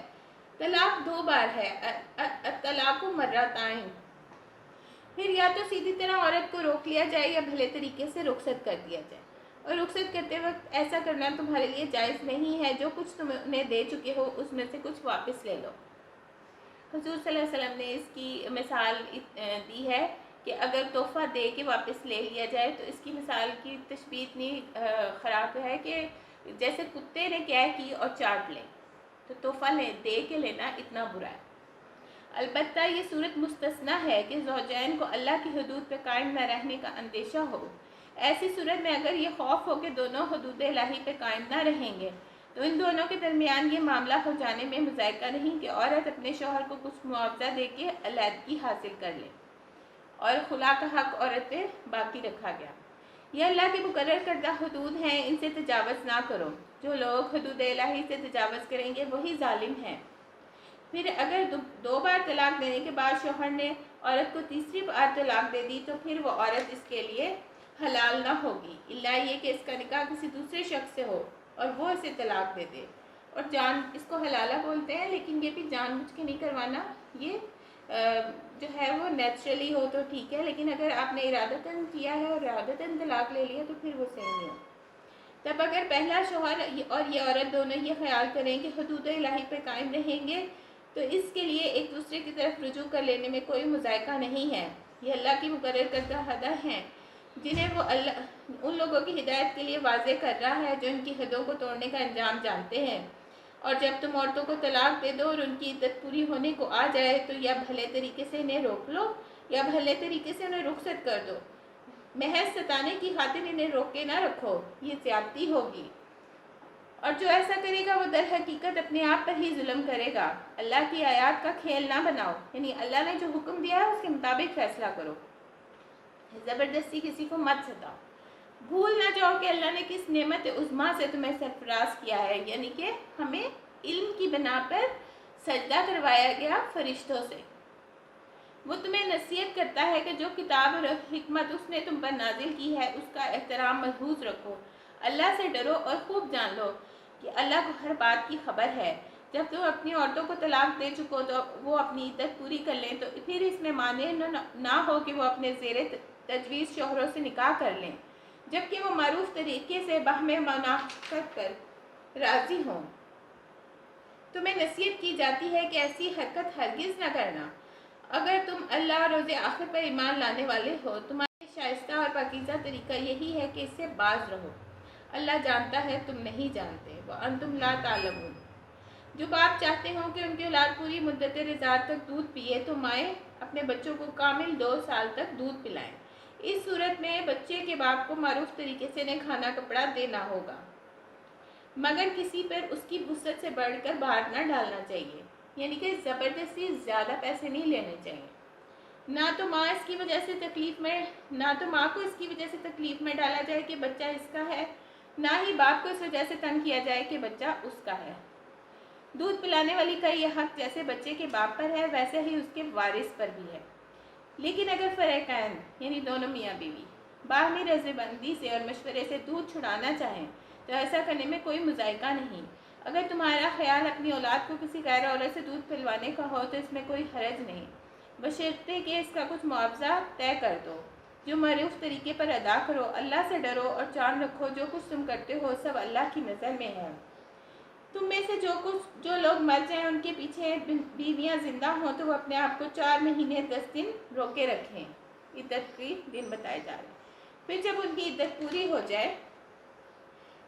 طلاق 2 بار ہے، الطلاق مرتان، پھر یا تو سیدھی طرح عورت کو روک لیا جائے یا بھلے طریقے سے رخصت کر دیا جائے، اور رخصت کرتے وقت ایسا کرنا تمہارے لیے جائز نہیں ہے۔ جو کچھ تم انہیں دے چکے ہو اس میں سے کچھ واپس لے لو۔ حضور صلی اللہ علیہ وسلم نے اس کی مثال دی ہے کہ اگر تحفہ دے کے واپس لے لیا جائے تو اس کی مثال کی تشبیہ اتنی خراب ہے کہ جیسے کتے نے کیا کی اور چاٹ لیں، تو تحفہ دے کے لینا اتنا برا ہے۔ البتہ یہ صورت مستثنیٰ ہے کہ زوجین کو اللہ کی حدود پہ قائم نہ رہنے کا اندیشہ ہو۔ ایسی صورت میں اگر یہ خوف ہو کہ دونوں حدود الہی پہ قائم نہ رہیں گے تو ان دونوں کے درمیان یہ معاملہ ہو جانے میں مذائقہ نہیں کہ عورت اپنے شوہر کو کچھ معاوضہ دے کے علیحدگی حاصل کر لے، اور خلا کا حق عورت پہ باقی رکھا گیا۔ یہ اللہ کی مقرر کردہ حدود ہیں، ان سے تجاوز نہ کرو۔ جو لوگ حدود الہی سے تجاوز کریں گے وہی ظالم ہیں۔ پھر اگر 2 بار طلاق دینے کے بعد شوہر نے عورت کو تیسری بار طلاق دے دی تو پھر وہ عورت اس کے لیے حلال نہ ہوگی، الا یہ کہ اس کا نکاح کسی دوسرے شخص سے ہو۔ اور وہ اسے طلاق دے دے، اور اس کو حلالہ بولتے ہیں، لیکن یہ بھی جان بوجھ کے نہیں کروانا، یہ جو ہے وہ نیچرلی ہو تو ٹھیک ہے، لیکن اگر آپ نے ارادتاً کیا ہے اور ارادتاً طلاق لے لیا تو پھر وہ صحیح نہیں ہو۔ تب اگر پہلا شوہر اور یہ عورت دونوں یہ خیال کریں کہ حدود الہی پہ قائم رہیں گے تو اس کے لیے ایک دوسرے کی طرف رجوع کر لینے میں کوئی مذائقہ نہیں ہے۔ یہ اللہ کی مقرر کردہ حدیں ہیں جنہیں وہ ان لوگوں کی ہدایت کے لیے واضح کر رہا ہے جو ان کی حدوں کو توڑنے کا انجام جانتے ہیں۔ اور جب تم عورتوں کو طلاق دے دو اور ان کی عدت پوری ہونے کو آ جائے تو یا بھلے طریقے سے انہیں روک لو یا بھلے طریقے سے انہیں رخصت کر دو، محض ستانے کی خاطر انہیں روک کے نہ رکھو، یہ زیادتی ہوگی، اور جو ایسا کرے گا وہ در حقیقت اپنے آپ پر ہی ظلم کرے گا۔ اللہ کی آیات کا کھیل نہ بناؤ، یعنی اللہ نے جو حکم دیا ہے اس کے مطابق فیصلہ کرو، زبردستی کسی کو مت ستاؤ۔ بھول نہ جاؤ کہ اللہ نے کس نعمت عظمیٰ سے تمہیں سرفراز کیا ہے، یعنی کہ ہمیں علم کی بنا پر سجدہ کروایا گیا فرشتوں سے۔ وہ تمہیں نصیحت کرتا ہے کہ جو کتاب اور حکمت اس نے تم پر نازل کی ہے اس کا احترام ملحوظ رکھو، اللہ سے ڈرو اور خوب جان لو کہ اللہ کو ہر بات کی خبر ہے۔ جب تم اپنی عورتوں کو طلاق دے چکو تو وہ اپنی عدت پوری کر لیں تو پھر اس میں مانع نہ ہو کہ وہ اپنے زیر تجویز شوہروں سے نکاح کر لیں، جبکہ وہ معروف طریقے سے باہم مناقشت پر راضی ہوں۔ تمہیں نصیحت کی جاتی ہے کہ ایسی حرکت ہرگز نہ کرنا۔ اگر تم اللہ اور روز آخر پر ایمان لانے والے ہو، تمہارے شائستہ اور پاکیزہ طریقہ یہی ہے کہ اس سے باز رہو۔ اللہ جانتا ہے تم نہیں جانتے، وَأَنْتُمْ لَا تَعْلَمُونَ۔ جو باپ چاہتے ہوں کہ ان کی اولاد پوری مدت رضاعت تک دودھ پیے تو مائیں اپنے بچوں کو کامل 2 سال تک دودھ پلائیں۔ اس صورت میں بچے کے باپ کو معروف طریقے سے انہیں کھانا کپڑا دینا ہوگا، مگر کسی پر اس کی وسعت سے بڑھ کر بھار نہ ڈالنا چاہیے، یعنی کہ زبردستی زیادہ پیسے نہیں لینے چاہیے۔ نہ تو ماں کو اس کی وجہ سے تکلیف میں ڈالا جائے کہ بچہ اس کا ہے، نہ ہی باپ کو اس وجہ سے تنگ کیا جائے کہ بچہ اس کا ہے۔ دودھ پلانے والی کا یہ حق جیسے بچے کے باپ پر ہے ویسے ہی اس کے وارث پر بھی ہے، لیکن اگر فریقین یعنی دونوں میاں بیوی باہمی رضا بندی سے اور مشورے سے دودھ چھڑانا چاہیں تو ایسا کرنے میں کوئی مذائقہ نہیں۔ اگر تمہارا خیال اپنی اولاد کو کسی غیر عورت سے دودھ پلوانے کا ہو تو اس میں کوئی حرج نہیں، بشرطے کہ اس کا کچھ معاوضہ طے کر دو، جو معروف طریقے پر ادا کرو۔ اللہ سے ڈرو اور جان رکھو جو کچھ تم کرتے ہو سب اللہ کی نظر میں ہے۔ تم میں سے جو لوگ مر جائیں ان کے پیچھے بیویاں زندہ ہوں تو وہ اپنے آپ کو 4 مہینے 10 دن روکے رکھیں، عدت کے دن بتائے جا رہے ہیں۔ پھر جب ان کی عدت پوری ہو جائے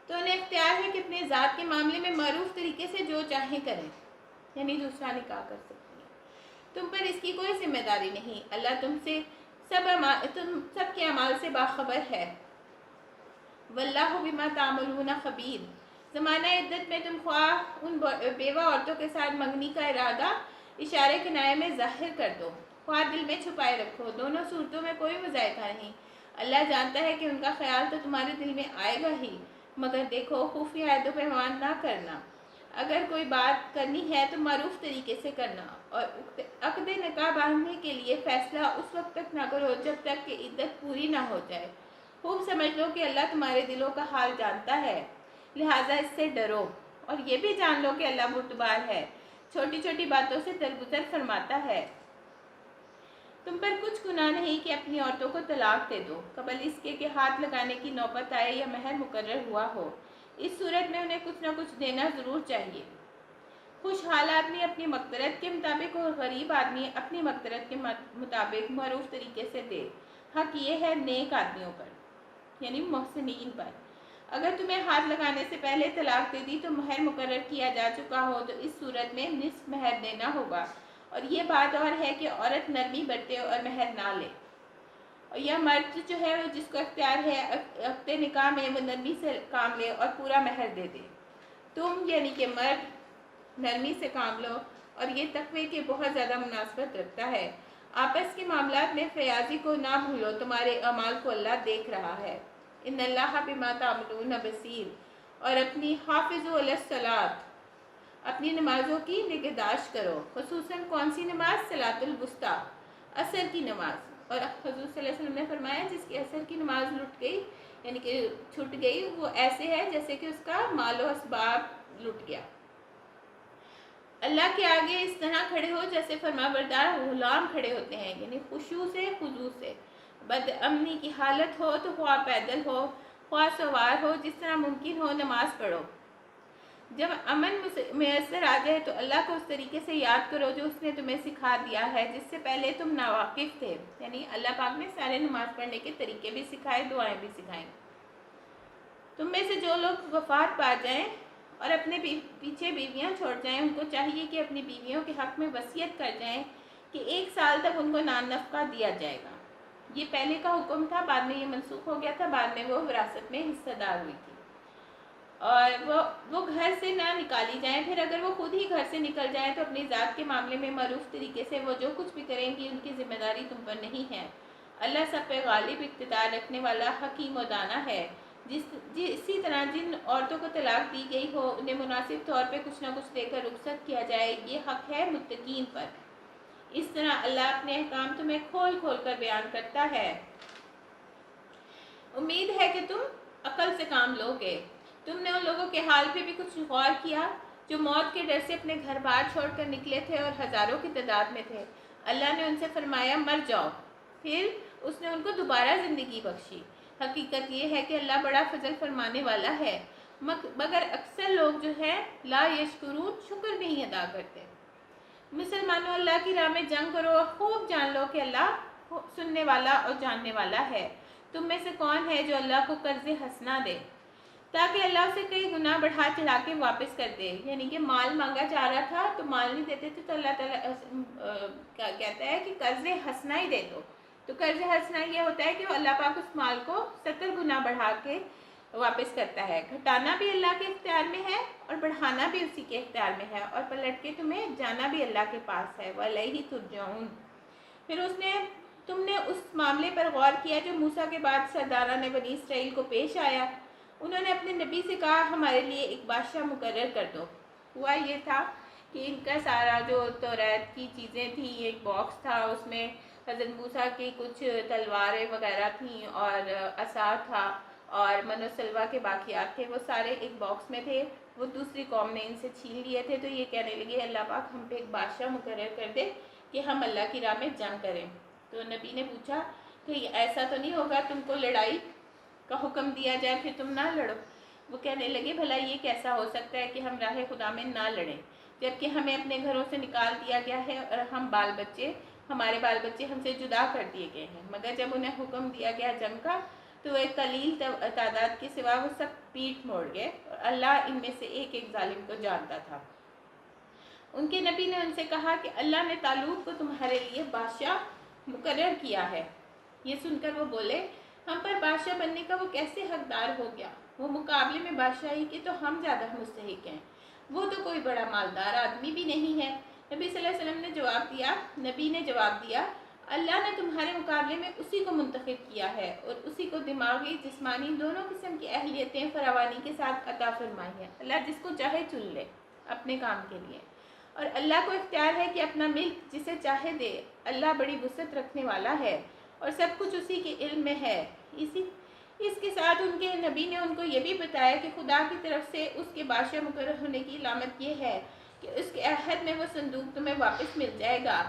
تو انہیں اختیار ہے کہ اپنے ذات کے معاملے میں معروف طریقے سے جو چاہیں کریں، یعنی دوسرا نکاح کر سکتی ہیں۔ تم پر اس کی کوئی ذمہ داری نہیں، اللہ تم سب کے اعمال سے باخبر ہے۔ واللہ بما تعملون خبیر۔ زمانہ عدت میں تم خواہ ان بیوہ عورتوں کے ساتھ منگنی کا ارادہ اشارے کنائے میں ظاہر کر دو، خواہ دل میں چھپائے رکھو، دونوں صورتوں میں کوئی مذائقہ نہیں۔ اللہ جانتا ہے کہ ان کا خیال تو تمہارے دل میں آئے گا ہی، مگر دیکھو خفیہ عہد و پیمان نہ کرنا۔ اگر کوئی بات کرنی ہے تو معروف طریقے سے کرنا، اور عقد نکاح باندھنے کے لیے فیصلہ اس وقت تک نہ کرو جب تک کہ عدت پوری نہ ہو جائے۔ خوب سمجھ لو کہ اللہ تمہارے دلوں کا حال جانتا ہے، لہٰذا اس سے ڈرو، اور یہ بھی جان لو کہ اللہ بردبار ہے، چھوٹی چھوٹی باتوں سے درگزر فرماتا ہے۔ تم پر کچھ گناہ نہیں کہ اپنی عورتوں کو طلاق دے دو قبل اس کے کہ ہاتھ لگانے کی نوبت آئے یا مہر مقرر ہوا ہو۔ اس صورت میں انہیں کچھ نہ کچھ دینا ضرور چاہیے۔ خوشحال آدمی اپنی مقدرت کے مطابق اور غریب آدمی اپنی مقدرت کے مطابق معروف طریقے سے دے۔ حق یہ ہے نیک آدمیوں پر، یعنی محسنین پر۔ اگر تمہیں ہاتھ لگانے سے پہلے طلاق دے دی تو مہر مقرر کیا جا چکا ہو تو اس صورت میں نصف مہر دینا ہوگا، اور یہ بات اور ہے کہ عورت نرمی برتے اور مہر نہ لے، اور یا مرد جو ہے جس کو اختیار ہے عقد نکاح میں وہ نرمی سے کام لے اور پورا مہر دے دے۔ تم یعنی کہ مرد نرمی سے کام لو، اور یہ تقوی کے بہت زیادہ مناسبت رکھتا ہے۔ آپس کے معاملات میں فیاضی کو نہ بھولو، تمہارے اعمال کو اللہ دیکھ رہا ہے۔ ان اللہ بما تعملون بصیر۔ اور اپنی حافظوا علی الصلاۃ، اپنی نمازوں کی نگہداشت کرو، خصوصاً کون سی نماز؟ صلاۃ الوسطیٰ، عصر کی نماز۔ اور حضور صلی اللہ علیہ وسلم نے فرمایا جس کی عصر کی نماز لٹ گئی یعنی کہ چھٹ گئی، وہ ایسے ہے جیسے کہ اس کا مال و اسباب لٹ گیا۔ اللہ کے آگے اس طرح کھڑے ہو جیسے فرمانبردار غلام کھڑے ہوتے ہیں، یعنی خشوع سے خضوع سے۔ بد امنی کی حالت ہو تو خواہ پیدل ہو خواہ سوار ہو، جس طرح ممکن ہو نماز پڑھو۔ جب امن میسر آ جائے تو اللہ کو اس طریقے سے یاد کرو جو اس نے تمہیں سکھا دیا ہے، جس سے پہلے تم ناواقف تھے۔ یعنی اللہ پاک نے سارے نماز پڑھنے کے طریقے بھی سکھائے، دعائیں بھی سکھائیں۔ تم میں سے جو لوگ وفات پا جائیں اور اپنے پیچھے بیویاں چھوڑ جائیں، ان کو چاہیے کہ اپنی بیویوں کے حق میں وصیت کر جائیں کہ 1 سال تک ان کو نان نفقہ دیا جائے گا۔ یہ پہلے کا حکم تھا، بعد میں یہ منسوخ ہو گیا تھا، بعد میں وہ وراثت میں حصہ دار ہوئی تھی۔ اور وہ گھر سے نہ نکالی جائیں، پھر اگر وہ خود ہی گھر سے نکل جائیں تو اپنی ذات کے معاملے میں معروف طریقے سے وہ جو کچھ بھی کریں گی ان کی ذمہ داری تم پر نہیں ہے۔ اللہ سب پہ غالب اقتدار رکھنے والا حکیم و دانا ہے۔ اسی طرح جن عورتوں کو طلاق دی گئی ہو انہیں مناسب طور پہ کچھ نہ کچھ دے کر رخصت کیا جائے، یہ حق ہے متقین پر۔ اس طرح اللہ اپنے احکام تمہیں کھول کھول کر بیان کرتا ہے۔ امید ہے کہ تم عقل سے کام لوگے۔ تم نے ان لوگوں کے حال پہ بھی کچھ غور کیا جو موت کے ڈر سے اپنے گھر بار چھوڑ کر نکلے تھے اور ہزاروں کی تعداد میں تھے۔ اللہ نے ان سے فرمایا مر جاؤ، پھر اس نے ان کو دوبارہ زندگی بخشی۔ حقیقت یہ ہے کہ اللہ بڑا فضل فرمانے والا ہے، مگر اکثر لوگ جو ہے لا یشکرون، شکر نہیں ادا کرتے۔ مسلمانوں اللہ کی راہ میں جنگ کرو اور خوب جان لو کہ اللہ سننے والا اور جاننے والا ہے۔ تم میں سے کون ہے جو اللہ کو قرض حسنہ دے تاکہ اللہ اسے کئی گناہ بڑھا چڑھا کے واپس کر دے؟ یعنی کہ مال مانگا جا رہا تھا تو مال نہیں دیتے تھے، تو اللہ تعالیٰ کہتا ہے کہ قرض حسنہ ہی دے دو۔ تو قرض حسنہ یہ ہوتا ہے کہ اللہ پاک اس مال کو 70 گنا بڑھا کے واپس کرتا ہے۔ گھٹانا بھی اللہ کے اختیار میں ہے اور بڑھانا بھی اسی کے اختیار میں ہے، اور پلٹ کے تمہیں جانا بھی اللہ کے پاس ہے۔ وَإِلَيْهِ تُرْجَعُونَ۔ پھر تم نے اس معاملے پر غور کیا جو موسیٰ کے بعد سرداران بنی اسرائیل کو پیش آیا۔ انہوں نے اپنے نبی سے کہا ہمارے لیے ایک بادشاہ مقرر کر دو۔ ہوا یہ تھا کہ ان کا سارا جو توریت کی چیزیں تھیں، ایک باکس تھا، اس میں حضرت موسیٰ کی کچھ تلواریں وغیرہ تھیں اور عصا تھا اور من و سلوہ کے باقیات تھے، وہ سارے ایک باکس میں تھے۔ وہ دوسری قوم نے ان سے چھین لیے تھے، تو یہ کہنے لگے اللہ پاک ہم پہ ایک بادشاہ مقرر کر دے کہ ہم اللہ کی راہ میں جنگ کریں۔ تو نبی نے پوچھا کہ ایسا تو نہیں ہوگا تم کو لڑائی کا حکم دیا جائے پھر تم نہ لڑو؟ وہ کہنے لگے بھلا یہ کیسا ہو سکتا ہے کہ ہم راہ خدا میں نہ لڑیں، جبکہ ہمیں اپنے گھروں سے نکال دیا گیا ہے اور ہمارے بال بچے ہم سے جدا کر دیے گئے ہیں۔ مگر جب انہیں حکم دیا گیا جنگ کا تو ایک قلیل تعداد کے سوا وہ سب پیٹ موڑ گئے، اور اللہ ان میں سے ایک ایک ظالم کو جانتا تھا۔ ان کے نبی نے ان سے کہا کہ اللہ نے طالوت کو تمہارے لیے بادشاہ مقرر کیا ہے۔ یہ سن کر وہ بولے ہم پر بادشاہ بننے کا وہ کیسے حقدار ہو گیا؟ وہ مقابلے میں بادشاہی کے تو ہم زیادہ مستحق ہیں، وہ تو کوئی بڑا مالدار آدمی بھی نہیں ہے۔ نبی صلی اللہ علیہ وسلم نے جواب دیا اللہ نے تمہارے مقابلے میں اسی کو منتخب کیا ہے اور اسی کو دماغی جسمانی دونوں قسم کی اہلیتیں فراوانی کے ساتھ عطا فرمائی ہیں۔ اللہ جس کو چاہے چن لے اپنے کام کے لیے، اور اللہ کو اختیار ہے کہ اپنا ملک جسے چاہے دے۔ اللہ بڑی وسعت رکھنے والا ہے اور سب کچھ اسی کے علم میں ہے۔ اس کے ساتھ ان کے نبی نے ان کو یہ بھی بتایا کہ خدا کی طرف سے اس کے بادشاہ مقرر ہونے کی علامت یہ ہے کہ اس کے عہد میں وہ صندوق تمہیں واپس مل جائے گا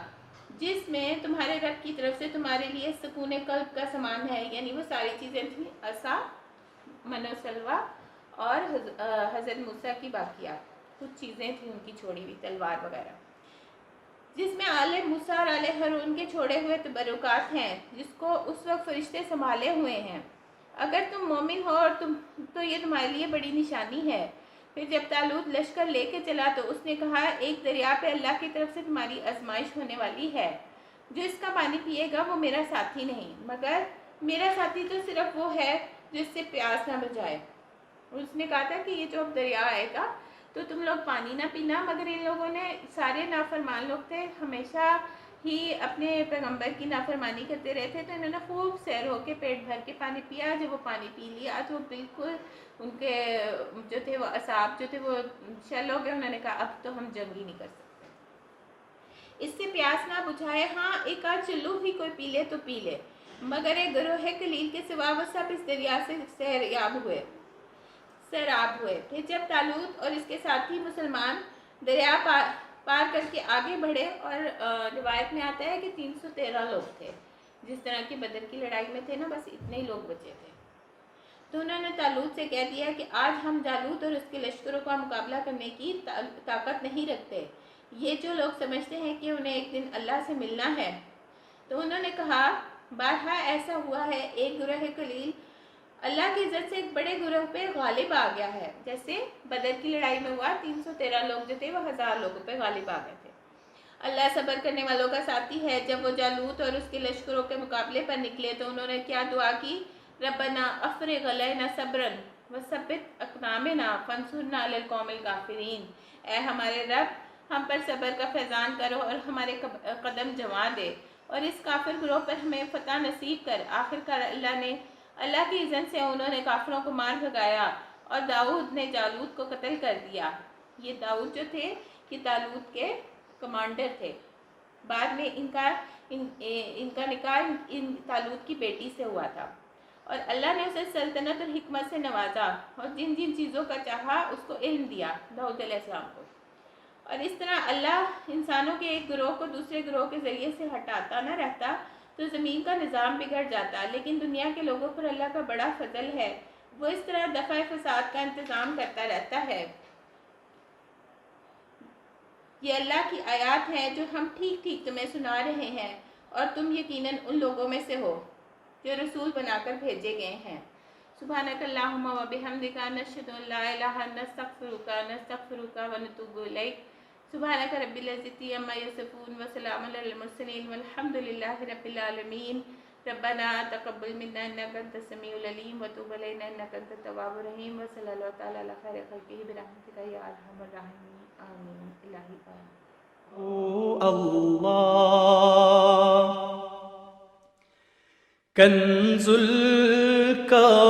جس میں تمہارے رب کی طرف سے تمہارے لیے سکون قلب کا سامان ہے۔ یعنی وہ ساری چیزیں تھیں، عصا، من و سلوہ اور حضرت موسیٰ کی باقیات، کچھ چیزیں تھیں ان کی چھوڑی ہوئی، تلوار وغیرہ، جس میں آل موسیٰ اور آل ہارون کے چھوڑے ہوئے تبرکات ہیں جس کو اس وقت فرشتے سنبھالے ہوئے ہیں۔ اگر تم مومن ہو اور تو یہ تمہارے لیے بڑی نشانی ہے۔ پھر جب طالوت لشکر لے کے چلا تو اس نے کہا ایک دریا پہ اللہ کی طرف سے تمہاری آزمائش ہونے والی ہے، جو اس کا پانی پیے گا وہ میرا ساتھی نہیں، مگر میرا ساتھی تو صرف وہ ہے جو اس سے پیاس نہ بجھائے۔ اس نے کہا تھا کہ یہ جو اب دریا آئے گا تو تم لوگ پانی نہ پینا، مگر ان لوگوں نے سارے نافرمان لوگ تھے، ہمیشہ ہی اپنے پیغمبر کی نافرمانی کرتے رہتے، تو انہوں نے خوب سیر ہو کے پیٹ بھر کے پانی پیا۔ جب وہ پانی پی لیا تو بالکل ان کے جو تھے وہ اعصاب جو تھے وہ شل ہو گئے۔ انہوں نے کہا اب تو ہم جنگ ہی نہیں کر سکتے، اس سے پیاس نہ بجھائے، ہاں ایک آدھ چلو بھی کوئی پی لے تو پی لے، مگر ایک گروہ قلیل کے سوا وہ سب اس دریا سے سیراب ہوئے پھر جب طالوت اور اس کے ساتھی مسلمان دریا پار کر کے آگے بڑھے، اور روایت میں آتا ہے کہ 313 لوگ تھے، جس طرح کی بدر کی لڑائی میں تھے نا، بس اتنے ہی لوگ بچے تھے، تو انہوں نے طالوت سے کہہ دیا کہ آج ہم جالوت اور اس کے لشکروں کا مقابلہ کرنے کی طاقت نہیں رکھتے، یہ جو لوگ سمجھتے ہیں کہ انہیں ایک دن اللہ سے ملنا ہے۔ تو انہوں نے کہا بارہا ایسا ہوا ہے، ایک گروہ قلیل اللہ کی عزت سے ایک بڑے گروہ پہ غالب آ گیا ہے، جیسے بدر کی لڑائی میں ہوا 313 لوگ جو تھے وہ 1000 لوگوں پہ غالب آ گئے تھے۔ اللہ صبر کرنے والوں کا ساتھی ہے۔ جب وہ جالوت اور اس کے لشکروں کے مقابلے پر نکلے تو انہوں نے کیا دعا کی؟ ربنا افرغ علینا صبرا وثبت اقدامنا فانصرنا علی القوم الکافرین، اے ہمارے رب ہم پر صبر کا فیضان کرو اور ہمارے قدم جما دے اور اس کافر گروہ پر ہمیں فتح نصیب کر۔ آخرکار اللہ کی اذن سے انہوں نے کافروں کو مار بھگایا اور داؤد نے جالوت کو قتل کر دیا۔ یہ داؤد جو تھے یہ طالوت کے کمانڈر تھے۔ بعد میں ان کا نکاح طالوت کی بیٹی سے ہوا تھا، اور اللہ نے اسے سلطنت اور حکمت سے نوازا اور جن جن چیزوں کا چاہا اس کو علم دیا داؤد علیہ السلام کو۔ اور اس طرح اللہ انسانوں کے ایک گروہ کو دوسرے گروہ کے ذریعے سے ہٹاتا نہ رہتا تو زمین کا نظام بگڑ جاتا، لیکن دنیا کے لوگوں پر اللہ کا بڑا فضل ہے، وہ اس طرح دفع فساد کا انتظام کرتا رہتا ہے۔ یہ اللہ کی آیات ہیں جو ہم ٹھیک ٹھیک تمہیں سنا رہے ہیں، اور تم یقیناً ان لوگوں میں سے ہو جو رسول بنا کر بھیجے گئے ہیں۔ سبحانک اللہم و بحمدک نشہد ان لا الہ نستغفرک ونتوب الیک۔ سبحانک رب العزت عما یصفون وسلام علی المرسلین والحمد للہ رب العالمین۔ ربنا تقبل منا انک انت السمیع العلیم وتب علینا انک انت التواب الرحیم، وصلی اللہ تعالی علی خیر خلقہ برحمتک یا ارحم الراحمین، آمین۔ الہی اللہ کنز الکرام